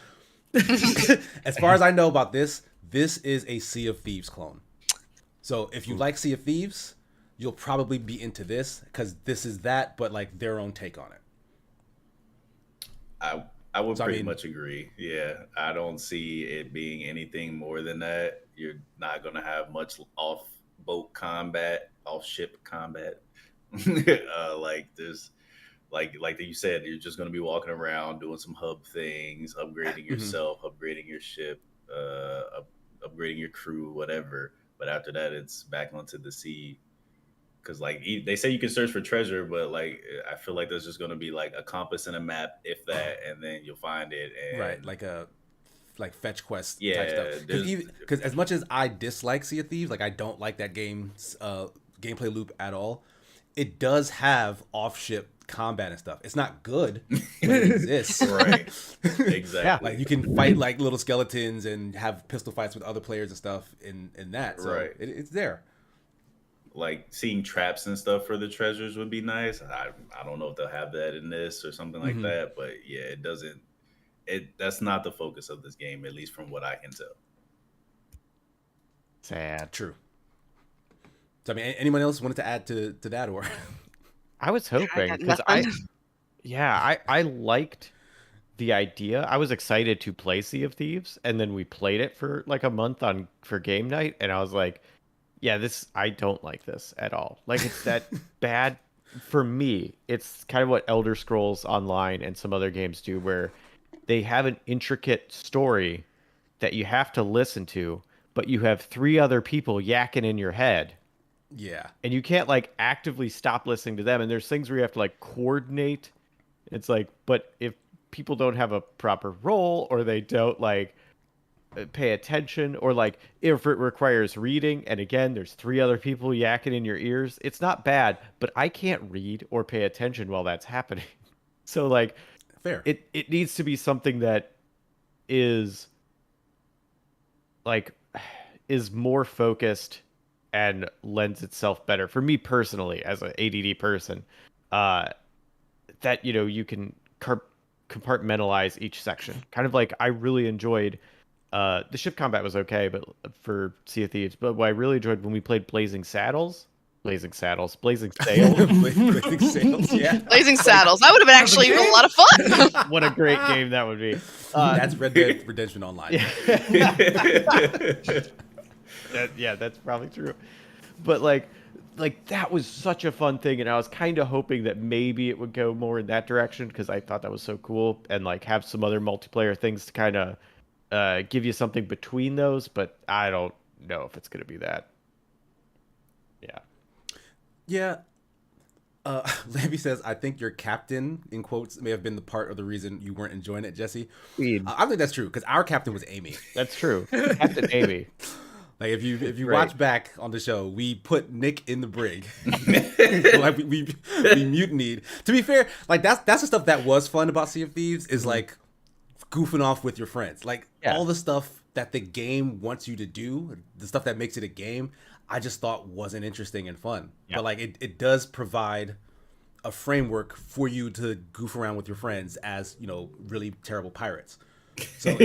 As far as I know about this is a Sea of Thieves clone. So if you like Sea of Thieves, you'll probably be into this because this is that, but like their own take on it. I would pretty much agree. Yeah, I don't see it being anything more than that. You're not going to have much off-boat combat, off-ship combat. Like there's, like you said, you're just going to be walking around doing some hub things, upgrading yourself, upgrading your ship, upgrading your crew, whatever. But after that, it's back onto the sea. Because like they say you can search for treasure, but like I feel like there's just going to be like a compass and a map, if that, and then you'll find it. And right, like fetch quest yeah, type stuff. Because as much as I dislike Sea of Thieves, like I don't like that game's gameplay loop at all. It does have off-ship combat and stuff. It's not good, but it exists. Right, exactly. Yeah. Like you can fight like little skeletons and have pistol fights with other players and stuff in that. So right, it's there. Like seeing traps and stuff for the treasures would be nice. I don't know if they'll have that in this or something like that, but yeah, it doesn't. That's not the focus of this game, at least from what I can tell. Sad. True. So I mean, anyone else wanted to add to that or? I was hoping because I liked the idea. I was excited to play Sea of Thieves, and then we played it for like a month for game night, and I was like, yeah, I don't like this at all. Like it's that bad for me. It's kind of what Elder Scrolls Online and some other games do, where they have an intricate story that you have to listen to, but you have 3 other people yakking in your head. Yeah. And you can't like actively stop listening to them. And there's things where you have to like coordinate. It's like, but if people don't have a proper role or they don't like pay attention, or like if it requires reading, and again, there's 3 other people yakking in your ears, it's not bad, but I can't read or pay attention while that's happening. So like, fair. It needs to be something that is more focused and lends itself better for me personally as an ADD person, that, you know, you can compartmentalize each section. Kind of like I really enjoyed, the ship combat was okay, but for Sea of Thieves, but what I really enjoyed when we played Blazing Saddles, Blazing Saddles, Blazing Sails. Blazing Sails, yeah. Blazing Saddles. That would have been actually a lot of fun. What a great game that would be. That's Red Dead Redemption Online. Yeah, that's probably true. But like that was such a fun thing, and I was kind of hoping that maybe it would go more in that direction because I thought that was so cool, and like have some other multiplayer things to kind of give you something between those. But I don't know if it's gonna be that. Yeah. Yeah. Lambie says, I think your captain, in quotes, may have been the part of the reason you weren't enjoying it, Jesse. I think that's true, because our captain was Amy. That's true. Captain Amy. Like, if you watch back on the show, we put Nick in the brig. Like, we mutinied. To be fair, like, that's the stuff that was fun about Sea of Thieves, is, like, goofing off with your friends. Like, all the stuff that the game wants you to do, the stuff that makes it a game, I just thought wasn't interesting and fun. Yeah. But like it does provide a framework for you to goof around with your friends as, you know, really terrible pirates. So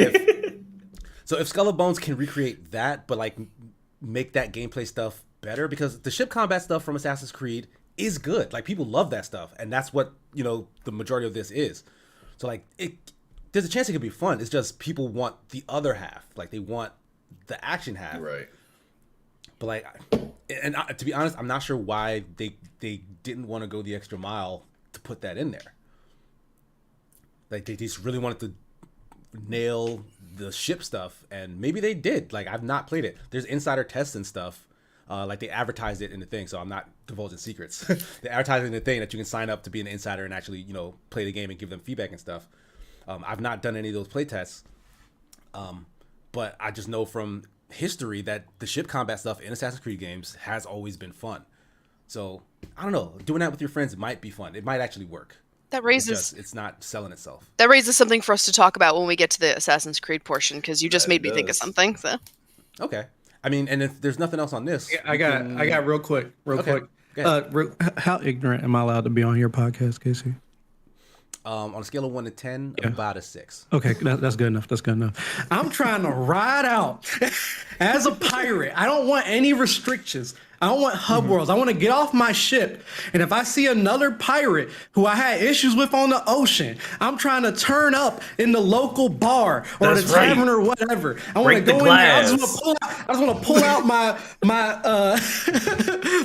if Skull and Bones can recreate that, but like make that gameplay stuff better, because the ship combat stuff from Assassin's Creed is good. Like, people love that stuff, and that's what, you know, the majority of this is. So like there's a chance it could be fun. It's just people want the other half. Like, they want the action half. Right. But like, and to be honest, I'm not sure why they didn't want to go the extra mile to put that in there. Like, they just really wanted to nail the ship stuff, and maybe they did. Like, I've not played it. There's insider tests and stuff. Like, they advertised it in the thing, so I'm not divulging secrets. They advertised in the thing that you can sign up to be an insider and actually, you know, play the game and give them feedback and stuff. I've not done any of those play tests, but I just know from history that the ship combat stuff in Assassin's Creed games has always been fun. So I don't know, doing that with your friends might be fun. It might actually work. That raises it's not selling itself. That raises something for us to talk about when we get to the Assassin's Creed portion, because you just made me think of something. So okay, I mean, and if there's nothing else on this, yeah, I got real quick. How ignorant am I allowed to be on your podcast, Casey? On a scale of 1 to 10, about a 6. Okay, that's good enough. That's good enough. I'm trying to ride out as a pirate. I don't want any restrictions. I don't want hub worlds. I want to get off my ship. And if I see another pirate who I had issues with on the ocean, I'm trying to turn up in the local bar or the tavern or whatever. I want to go in there. I just want to pull out my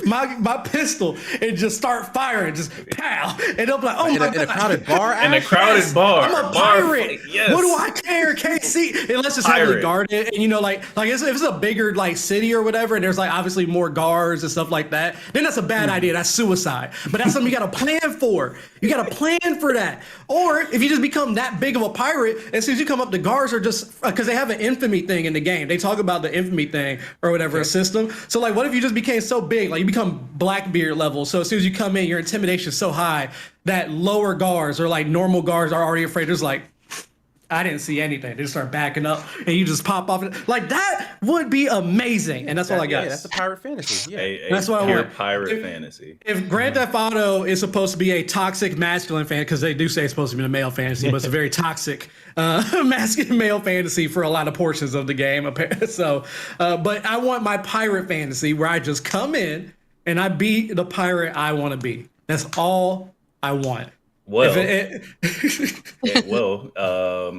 my pistol and just start firing. Just pow. And I'm like, oh my God. In a crowded bar? In a crowded bar. I'm a pirate. Yes. What do I care, KC? And let's just heavily guard it. And, you know, like if it's a bigger like city or whatever, and there's like obviously more guards and stuff like that, then that's a bad idea. That's suicide. But that's something you got to plan for. You got to plan for that. Or if you just become that big of a pirate, as soon as you come up, the guards are just, because they have an infamy thing in the game. They talk about the infamy thing or whatever, a system. So like, what if you just became so big, like you become Blackbeard level? So as soon as you come in, your intimidation is so high that lower guards or like normal guards are already afraid. There's like, I didn't see anything. They just start backing up, and you just pop off. Like, that would be amazing, and that's all I got. Yeah, that's a pirate fantasy. Yeah, that's what I want. Pirate fantasy. If Grand Theft Auto is supposed to be a toxic masculine fan, because they do say it's supposed to be a male fantasy, but it's a very toxic masculine male fantasy for a lot of portions of the game. So, but I want my pirate fantasy where I just come in and I be the pirate I want to be. That's all I want. Well,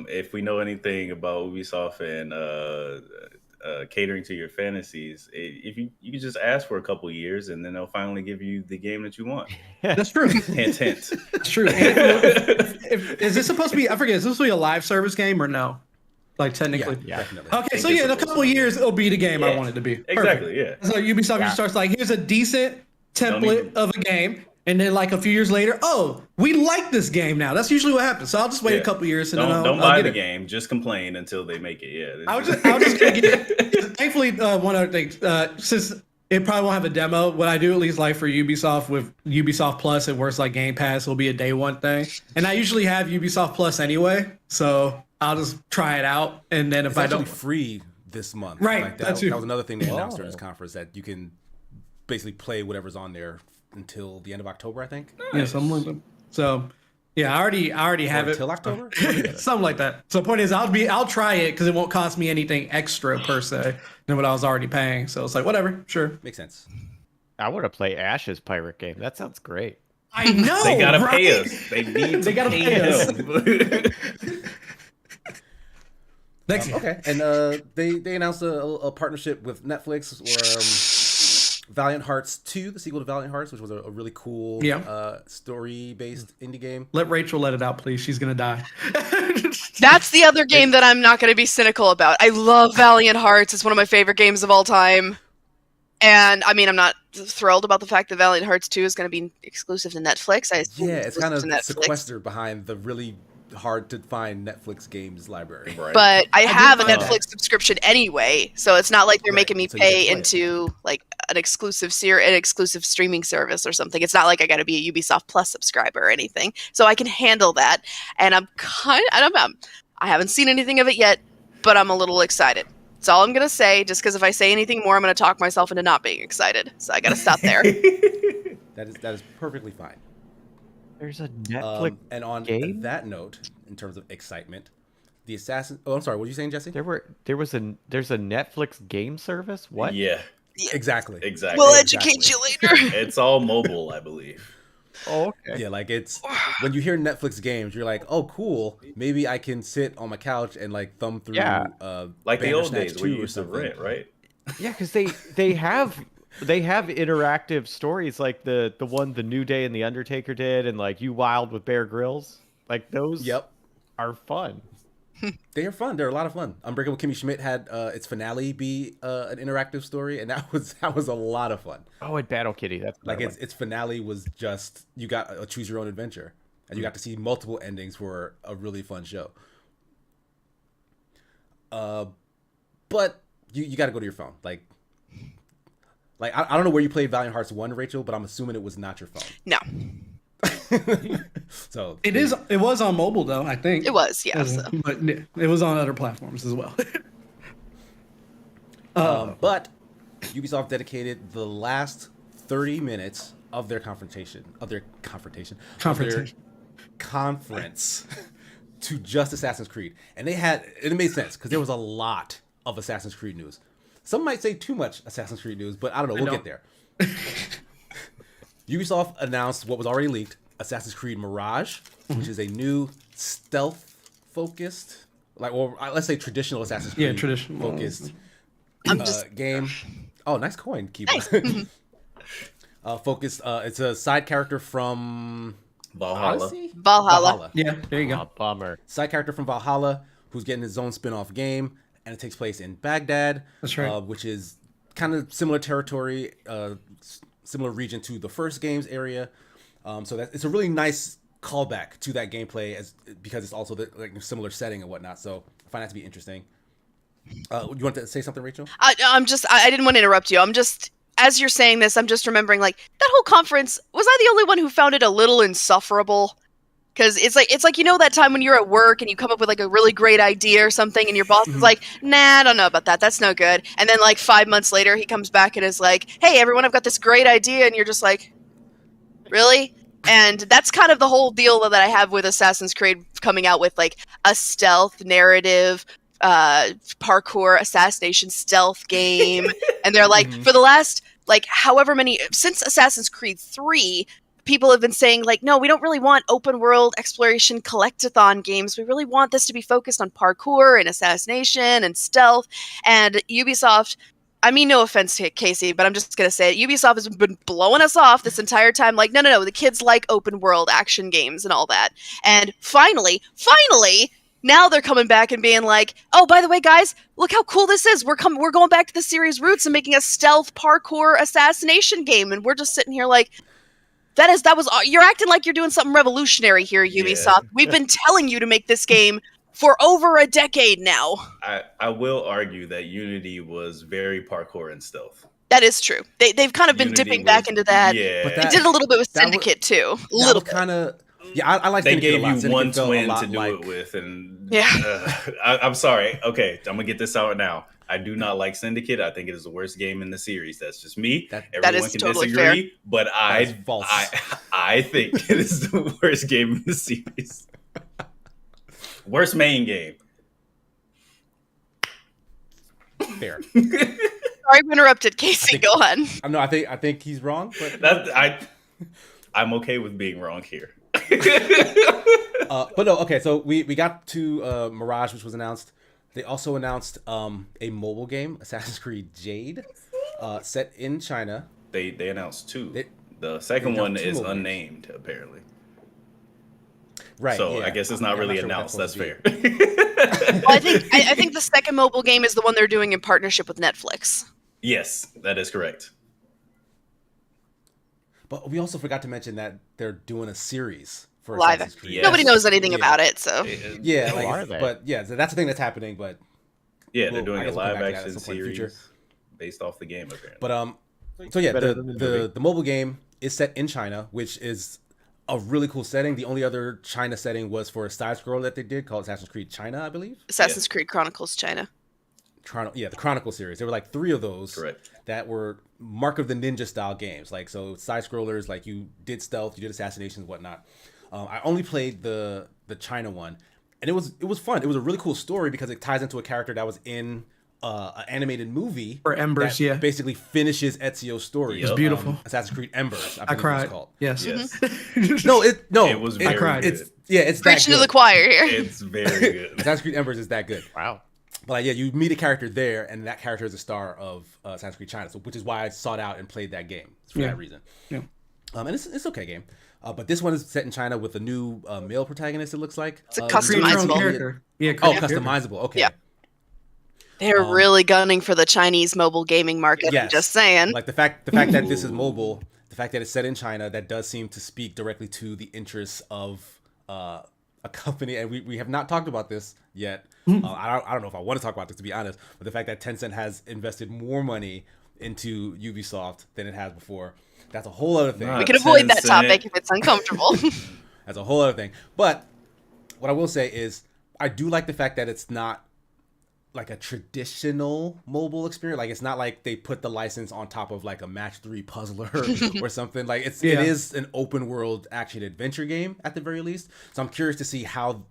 if we know anything about Ubisoft and catering to your fantasies, if you can just ask for a couple years, and then they'll finally give you the game that you want. That's true. Hint, hint. That's true. Is this supposed to be? I forget. Is this supposed to be a live service game or no? Like technically, yeah, definitely. Okay, so yeah, in a couple of years, it'll be the game I want it to be. Exactly. Perfect. Yeah. So Ubisoft just starts like, here's a decent template of a game. And then, like a few years later, oh, we like this game now. That's usually what happens. So I'll just wait a couple years and don't buy the game. Just complain until they make it. Yeah, I'll just gonna get it. Thankfully, one other thing, since it probably won't have a demo, what I do at least like for Ubisoft with Ubisoft Plus, it works like Game Pass. Will be a day one thing, and I usually have Ubisoft Plus anyway, so I'll just try it out. And then if I don't, free this month, right? Like that was another thing they announced during this conference, that you can basically play whatever's on there until the end of October, I think. Nice. Yeah, something like that. So, yeah, I already have it until October, something like that. So, the point is, I'll try it because it won't cost me anything extra per se than what I was already paying. So it's like whatever, sure, makes sense. I want to play Ash's pirate game. That sounds great. I know. They gotta right? pay us. They need to gotta pay us. him. Next, Okay, and they announced a partnership with Netflix or Valiant Hearts 2, the sequel to Valiant Hearts, which was a really cool story-based indie game. let Rachel let it out, please. She's gonna die. That's the other game that I'm not going to be cynical about. I love Valiant Hearts. It's one of my favorite games of all time. And I mean, I'm not thrilled about the fact that Valiant Hearts 2 is going to be exclusive to Netflix. I assume It's kind of exclusive to Netflix. sequestered behind the really hard to find Netflix games library. Right. But I have a find Netflix subscription anyway, so it's not like they're Right, making me so you can pay play it. into like an exclusive streaming service or something. It's not like I got to be a Ubisoft Plus subscriber or anything, so I can handle that. And I haven't seen anything of it yet, but I'm a little excited. That's all I'm gonna say. Just because if I say anything more, I'm gonna talk myself into not being excited. So I gotta stop there. That is perfectly fine. There's a Netflix And on game? that note, in terms of excitement, the Assassin. Oh, I'm sorry. What were you saying, Jesse? There's a Netflix game service. What? Yeah, Exactly. exactly. We'll Exactly. educate you later. It's all mobile, I believe. Oh, okay. Yeah, like it's when you hear Netflix games, you're like, oh, cool. Maybe I can sit on my couch and like thumb through. Yeah. Like the old Bandersnatch days where you 2 or used to something. rent, right? Yeah, because they have interactive stories like the one the New Day and the Undertaker did, and like You Wild with Bear Grylls. Like those Yep. are fun. They are fun. They're a lot of fun. Unbreakable Kimmy Schmidt had its finale be an interactive story, and that was a lot of fun. Oh, and Battle Kitty. That's Like another its finale was just you got a choose your own adventure, and you got to see multiple endings for a really fun show. But you got to go to your phone. Like I don't know where you played Valiant Hearts 1, Rachel, but I'm assuming it was not your phone. No, So It is. It was on mobile though. I think it was. Yeah. So. but it was on other platforms as well. But Ubisoft dedicated the last 30 minutes of their conference to just Assassin's Creed. And it made sense because there was a lot of Assassin's Creed news. Some might say too much Assassin's Creed news, but I don't know. We'll get there. Ubisoft announced what was already leaked, Assassin's Creed Mirage, which is a new stealth-focused, let's say traditional Assassin's Creed focused game. Oh, nice coin, Kiba. Focused. It's a side character from Valhalla. Odyssey? Valhalla. Yeah, there you go. bummer. Side character from Valhalla who's getting his own spin-off game, and it takes place in Baghdad. That's right. Which is kind of similar territory, similar region to the first game's area. So it's a really nice callback to that gameplay because it's also like a similar setting and whatnot. So I find that to be interesting. You want to say something, Rachel? I didn't want to interrupt you. I'm just, as you're saying this, I'm just remembering like that whole conference. Was I the only one who found it a little insufferable? Because it's like that time when you're at work and you come up with like a really great idea or something, and your boss is like, "Nah, I don't know about that. That's no good." And then like 5 months later, he comes back and is like, "Hey, everyone, I've got this great idea," and you're just like, "Really?" And that's kind of the whole deal that I have with Assassin's Creed coming out with like a stealth narrative, parkour assassination stealth game, and they're like, for the last like however many since Assassin's Creed 3. People have been saying, like, no, we don't really want open world exploration collectathon games. We really want this to be focused on parkour and assassination and stealth. And Ubisoft, I mean, no offense to Casey, but I'm just going to say it. Ubisoft has been blowing us off this entire time. Like, no, the kids like open world action games and all that. And finally, now they're coming back and being like, oh, by the way, guys, look how cool this is. We're going back to the series roots and making a stealth parkour assassination game. And we're just sitting here like, you're acting like you're doing something revolutionary here, Ubisoft. Yeah. We've been telling you to make this game for over a decade now. I will argue that Unity was very parkour and stealth. That is true. They've kind of been Unity dipping back into that. Yeah. But They did a little bit with that was- Syndicate too. A That little was bit. kind of I like they Syndicate a gave lot. you Syndicate one felt a twin lot to do like- it with, and Yeah. I'm sorry. Okay, I'm gonna get this out now. I do not like Syndicate. I think it is the worst game in the series. That's just me. Everyone is can totally disagree, but That is false. I think it is the worst game in the series. Worst main game. Fair. Sorry, I interrupted, Casey. Go on. No, I think he's wrong. But I'm okay with being wrong here. but no, okay. So we got to Mirage, which was announced. They also announced a mobile game, Assassin's Creed Jade, set in China. They announced two. The second one is unnamed, apparently. Right. So yeah. I guess it's not really announced. That's fair. Well, I think the second mobile game is the one they're doing in partnership with Netflix. Yes, that is correct. But we also forgot to mention that they're doing a series for Live. Assassin's Creed. Yes. Nobody knows anything about it, so Yeah, Oh, are they? But yeah, so that's the thing that's happening. But Yeah, Well, they're doing I a guess we'll come live back to that at action some point in the future. series based off the game, apparently. but so yeah, Better than the movie. the mobile game is set in China, which is a really cool setting. The only other China setting was for a side scroller that they did called Assassin's Creed China, I believe. Assassin's Creed Chronicles China. The Chronicle series. There were like 3 of those Correct. that were Mark of the Ninja style games. Like, so side scrollers, like you did stealth, you did assassinations, whatnot. I only played the China one, and it was fun. It was a really cool story because it ties into a character that was in an animated movie For Embers, that yeah. basically finishes Ezio's story. It's beautiful. Assassin's Creed Embers. I I believe cried. It was called. Yes. Yes. No, It was very cried. good. It's it's that Preaching to the good. choir here. It's very good. Assassin's Creed Embers is that good. Wow. But like, yeah, you meet a character there, and that character is a star of Assassin's Creed China, so which is why I sought out and played that game. It's for that reason. Yeah. And it's okay game. But this one is set in China with a new male protagonist. It looks like It's a Create your own customizable. character. Yeah. Oh, create your character. customizable. Okay. Yeah. They're really gunning for the Chinese mobile gaming market. Yes. I'm just saying. Like the fact that this is mobile, the fact that it's set in China, that does seem to speak directly to the interests of a company, and we have not talked about this yet. I don't know if I want to talk about this, to be honest, but the fact that Tencent has invested more money into Ubisoft than it has before, that's a whole other thing. We can avoid that Tencent. topic if it's uncomfortable. That's a whole other thing. But what I will say is I do like the fact that it's not like a traditional mobile experience. Like, it's not like they put the license on top of like a match 3 puzzler or something. Like, it is an open world action adventure game at the very least. So I'm curious to see how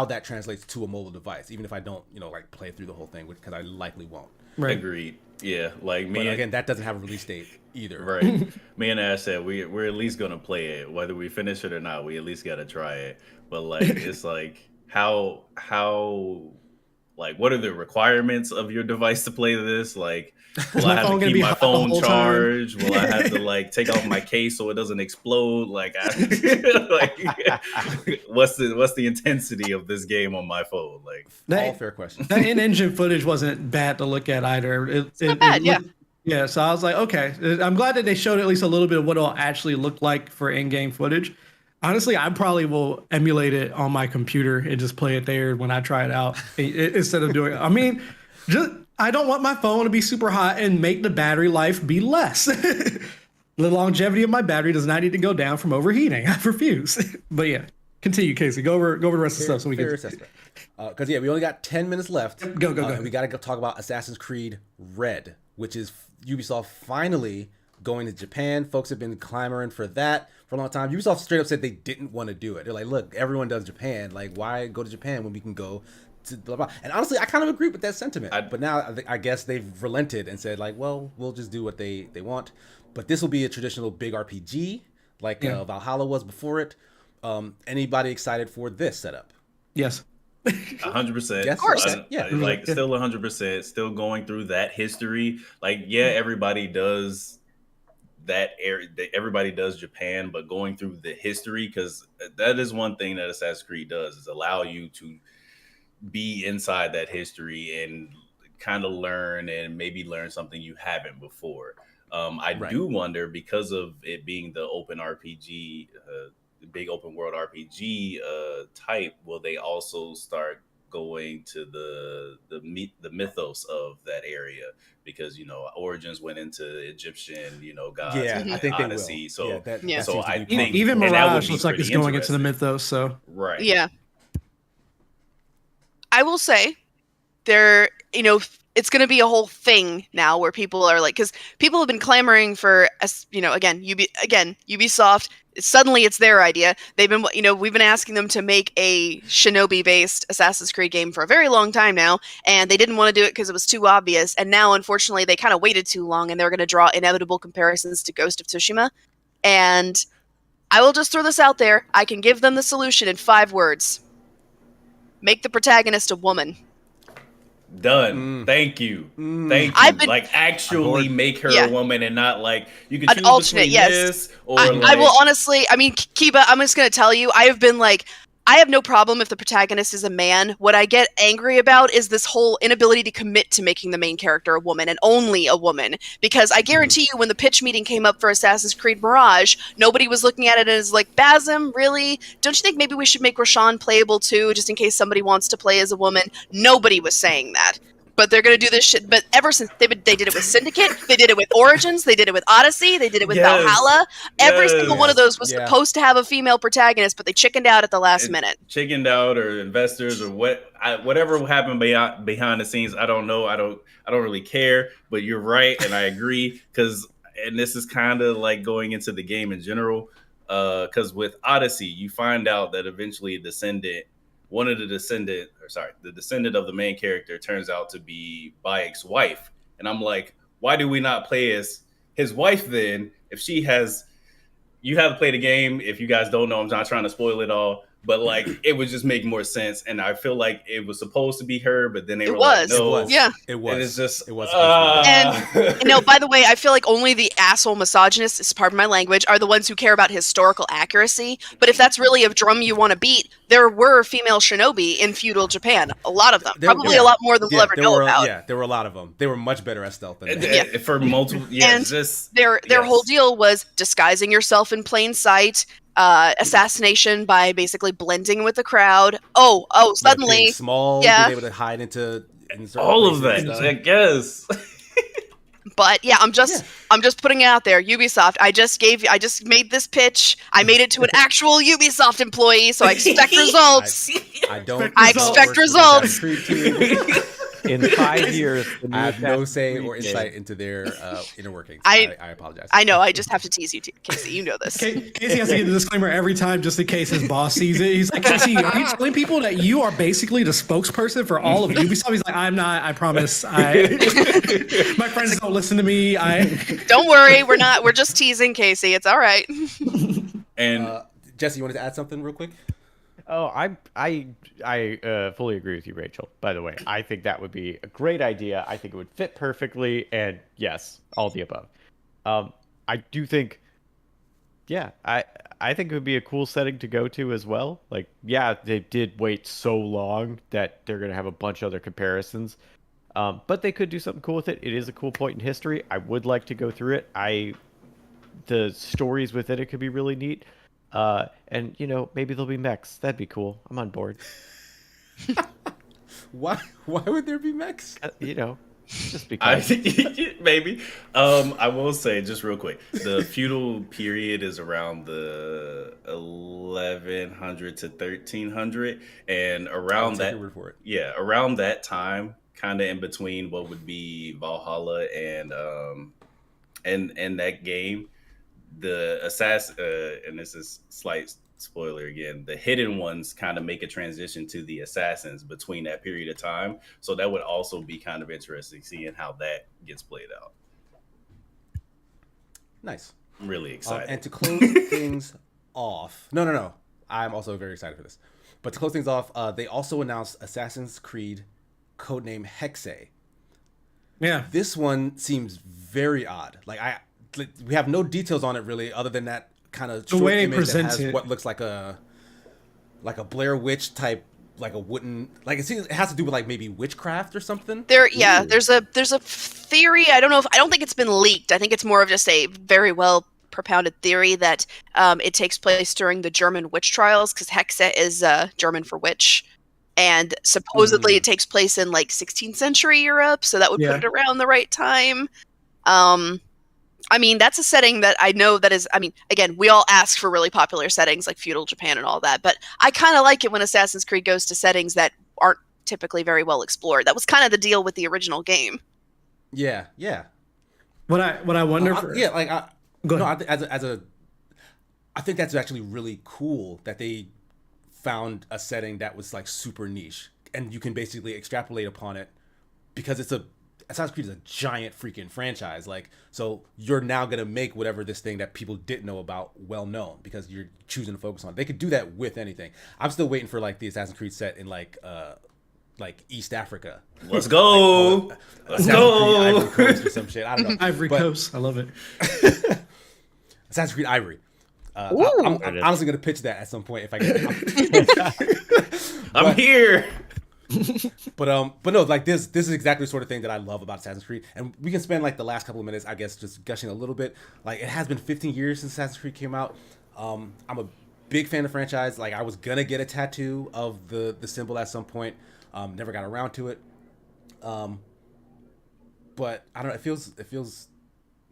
that translates to a mobile device, even if I don't, like play through the whole thing, because I likely won't. Right. Agreed. Yeah, like me. But again, that doesn't have a release date either. Right. Me and Ash said we're at least gonna play it, whether we finish it or not. We at least gotta try it. But like, it's like how like, what are the requirements of your device to play this? Like, will I have to keep my phone charged? Will I have to like take off my case so it doesn't explode? Like, what's the intensity of this game on my phone? Like, All fair questions. That in-engine footage wasn't bad to look at either. It's not bad, yeah. Yeah, so I was like, okay. I'm glad that they showed at least a little bit of what it'll actually look like for in-game footage. Honestly, I probably will emulate it on my computer and just play it there when I try it out instead of doing it. I mean, I don't want my phone to be super hot and make the battery life be less. The longevity of my battery does not need to go down from overheating. I refuse. But yeah, continue, Casey. Go over the rest of the stuff so we can. Because we only got 10 minutes left. Go. And we got to go talk about Assassin's Creed Red, which is Ubisoft finally going to Japan. Folks have been clamoring for that for a long time. Ubisoft straight up said they didn't want to do it. They're like, look, everyone does Japan. Like, why go to Japan when we can go to blah, blah. And honestly, I kind of agree with that sentiment. But now I guess they've relented and said, like, well, we'll just do what they want. But this will be a traditional big RPG, like Valhalla was before it. Anybody excited for this setup? Yes. 100%. Yes, of course. Still 100%. Still going through that history. Like, yeah, everybody does that area. Everybody does Japan, but going through the history, because that is one thing that Assassin's Creed does, is allow you to be inside that history and kind of learn something you haven't before. I do wonder, because of it being the open RPG, big open world RPG type, will they also start going to the mythos of that area? Because Origins went into Egyptian gods. I think Odyssey. they will. So I think even Mirage looks like pretty it's going into the interesting. mythos. So Right. Yeah. I will say it's going to be a whole thing now where people are like, because people have been clamoring for, again, Ubisoft, suddenly it's their idea. They've been, we've been asking them to make a shinobi-based Assassin's Creed game for a very long time now, and they didn't want to do it because it was too obvious. And now, unfortunately, they kind of waited too long, and they're going to draw inevitable comparisons to Ghost of Tsushima. And I will just throw this out there. I can give them the solution in 5 words. Make the protagonist a woman. Done. Thank you. Thank you. Like, actually make her a woman and not like you can choose an alternate. between this or I will honestly. I mean, Kiba, I'm just gonna tell you. I have been like, I have no problem if the protagonist is a man. What I get angry about is this whole inability to commit to making the main character a woman and only a woman. Because I guarantee you, when the pitch meeting came up for Assassin's Creed Mirage, nobody was looking at it as like, Basim, really? Don't you think maybe we should make Roshan playable too, just in case somebody wants to play as a woman? Nobody was saying that. But they're going to do this shit. But ever since they did it with Syndicate, they did it with Origins, they did it with Odyssey, they did it with Valhalla. Every single one of those was supposed to have a female protagonist, but they chickened out at the last minute. Chickened out, or investors, or whatever happened behind the scenes. I don't know. I don't really care. But you're right, and I agree. And this is kind of like going into the game in general. Because with Odyssey, you find out that eventually the descendant of the main character turns out to be Bayek's wife. And I'm like, why do we not play as his wife then? You have to play the game. If you guys don't know, I'm not trying to spoil it all, but like, it would just make more sense. And I feel like it was supposed to be her, but then they were like, no. Yeah. It was. And it's just, it was. And, by the way, I feel like only the asshole misogynists, pardon my language, are the ones who care about historical accuracy. But if that's really a drum you want to beat, there were female shinobi in feudal Japan. A lot of them. Probably a lot more than we'll ever know about. Yeah, there were a lot of them. They were much better at stealth than for multiple. And their whole deal was disguising yourself in plain sight, assassination by basically blending with the crowd. Suddenly, being small, being able to hide into all of that. I guess. But yeah, I'm just putting it out there. Ubisoft, I just made this pitch. I made it to an actual Ubisoft employee, so I expect results. I expect results. In 5 years, I have no say or insight into their inner workings. I apologize. I know. I just have to tease you, Casey. You know this. Casey has to get the disclaimer every time, just in case his boss sees it. He's like, Casey, are you telling people that you are basically the spokesperson for all of Ubisoft? He's like, I'm not. I promise. My friends don't listen to me. Don't worry. We're not. We're just teasing Casey. It's all right. And Jesse, you wanted to add something real quick? Oh, I fully agree with you, Rachel. By the way, I think that would be a great idea. I think it would fit perfectly, and yes, all the above. I do think, I think it would be a cool setting to go to as well. Like, they did wait so long that they're gonna have a bunch of other comparisons, but they could do something cool with it. It is a cool point in history. I would like to go through it. The stories within it could be really neat. And maybe there'll be mechs. That'd be cool. I'm on board. Why would there be mechs? Just because. Maybe. I will say just real quick, the feudal period is around the 1100 to 1300, and around that, word for it. Yeah, around that time, kind of in between what would be Valhalla and that game. The assassin, and this is slight spoiler again, the hidden ones kind of make a transition to the assassins between that period of time. So that would also be kind of interesting seeing how that gets played out. Nice. I'm really excited. And to close things off, no. I'm also very excited for this. But to close things off, they also announced Assassin's Creed codename Hexe. Yeah. This one seems very odd. We have no details on it really, other than that kind of short image that has what looks like a Blair Witch type, like a wooden, like it has to do with like maybe witchcraft or something. There's a theory. I don't think it's been leaked. I think it's more of just a very well propounded theory that it takes place during the German witch trials, because Hexe is German for witch. And supposedly it takes place in like 16th century Europe, so that would put it around the right time. I mean, that's a setting that I know that is, again, we all ask for really popular settings like feudal Japan and all that, but I kind of like it when Assassin's Creed goes to settings that aren't typically very well explored. That was kind of the deal with the original game. Yeah. What I wonder go ahead. I think that's actually really cool that they found a setting that was like super niche, and you can basically extrapolate upon it because Assassin's Creed is a giant freaking franchise. Like, so you're now gonna make whatever this thing that people didn't know about well known because you're choosing to focus on. They could do that with anything. I'm still waiting for like the Assassin's Creed set in like East Africa. Let's go. Let's go. Ivory Coast or some shit. I don't know. Ivory Coast. I love it. Assassin's Creed Ivory. I'm honestly gonna pitch that at some point if I get. I'm here. But no, like this is exactly the sort of thing that I love about Assassin's Creed, and we can spend like the last couple of minutes, I guess, just gushing a little bit. Like, it has been 15 years since Assassin's Creed came out. I'm a big fan of the franchise. Like, I was gonna get a tattoo of the symbol at some point. Never got around to it. But I don't know. It feels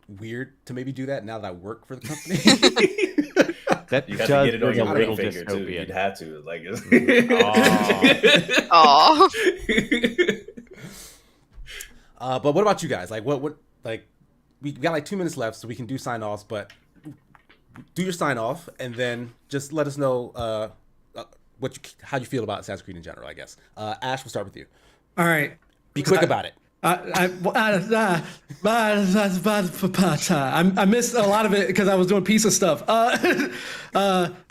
weird to maybe do that now that I work for the company. That You got does to get it on bring a your little ring finger too. dystopian. You'd have to. Like, Aw. But what about you guys? Like, what like we got like 2 minutes left, so we can do sign offs. But do your sign off, and then just let us know how you feel about Assassin's Creed in general. I guess. Ash, we'll start with you. All right. Be quick about it. I missed a lot of it because I was doing pizza stuff. I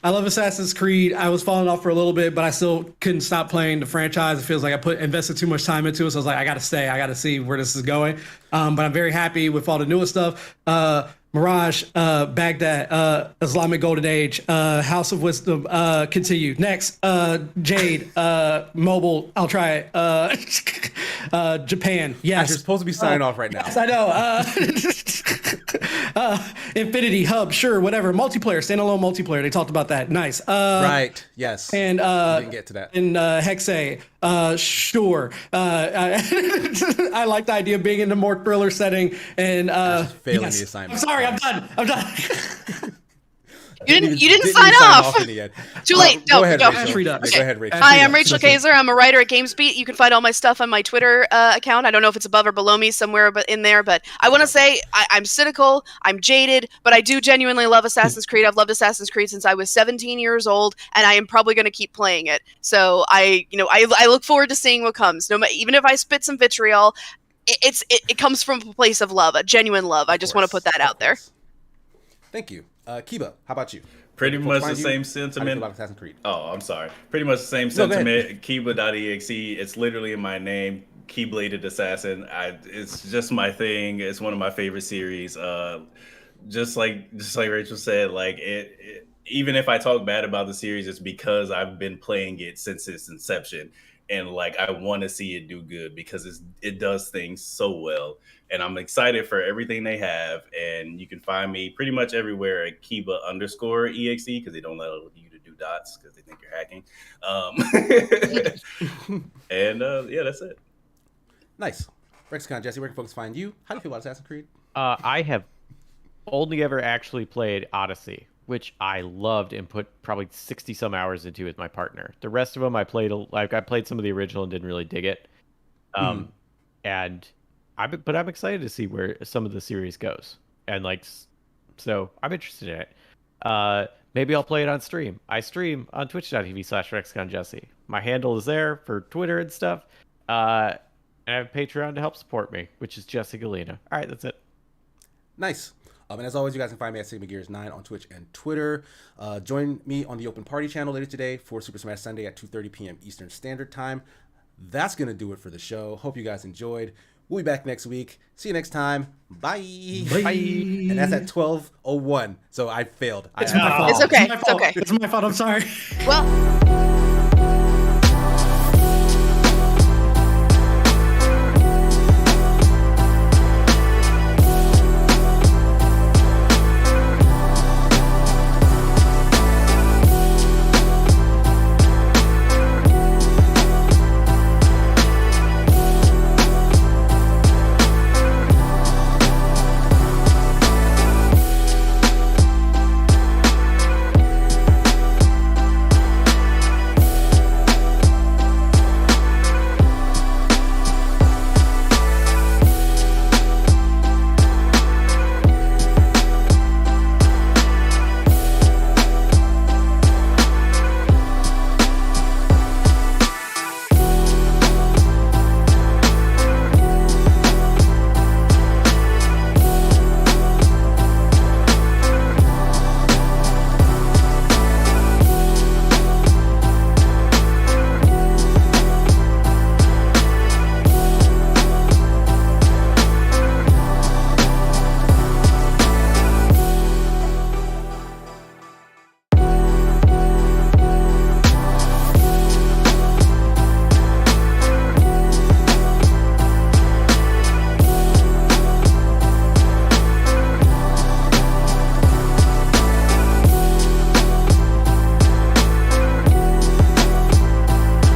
love Assassin's Creed. I was falling off for a little bit, but I still couldn't stop playing the franchise. It feels like I invested too much time into it, so I was like, I got to stay. I got to see where this is going. But I'm very happy with all the newest stuff. Mirage, Baghdad, Islamic Golden Age, House of Wisdom, continue. Next, Jade, mobile, I'll try it. Japan, yes. You're supposed to be signing off right now. Yes, I know. Infinity, Hub, sure, whatever. Multiplayer, standalone multiplayer. They talked about that. Nice. Right. Yes. And we didn't get to that. And Hexe, sure. I like the idea of being in a more thriller setting. And failing yes. the assignment. I'm sorry, I'm done. You didn't even sign off. in the end. Too late. Go No, ahead, go. Rachel. Read up. Go ahead, Rachel. Hi, I'm Yeah, Rachel that's it. Kaiser. I'm a writer at GamesBeat. You can find all my stuff on my Twitter account. I don't know if it's above or below me somewhere, but in there. But I want to say I'm cynical, I'm jaded, but I do genuinely love Assassin's Creed. I've loved Assassin's Creed since I was 17 years old, and I am probably going to keep playing it. So I look forward to seeing what comes. Even if I spit some vitriol, it comes from a place of love, a genuine love. I just want to put that out there. Thank you. Kiba, how about you? Pretty much the Find you? same How do you sentiment. feel about Assassin's Creed? Oh, I'm sorry. Pretty much the same No, go ahead. sentiment. Kiba.exe. It's literally in my name. Keybladed Assassin. It's just my thing. It's one of my favorite series. Just like Rachel said, like it even if I talk bad about the series, it's because I've been playing it since its inception. And like I want to see it do good because it does things so well. And I'm excited for everything they have. And you can find me pretty much everywhere at Kiba_exe because they don't allow you to do dots because they think you're hacking. And yeah, that's it. Nice. Rexcon, Jesse, where can folks find you? How do you feel about Assassin's Creed? I have only ever actually played Odyssey, which I loved and put probably 60 some hours into with my partner. The rest of them I played some of the original and didn't really dig it. But I'm excited to see where some of the series goes. And so I'm interested in it. Maybe I'll play it on stream. I stream on twitch.tv/RexconJesse. My handle is there for Twitter and stuff. And I have Patreon to help support me, which is Jesse Galena. All right, that's it. Nice. And as always, you guys can find me at SigmaGears9 on Twitch and Twitter. Join me on the Open Party channel later today for Super Smash Sunday at 2:30 p.m. Eastern Standard Time. That's going to do it for the show. Hope you guys enjoyed. We'll be back next week. See you next time. Bye. Bye. And that's at 12:01. So I failed. It's my fault. It's okay. my It's fault. okay. It's my fault. I'm sorry. Well.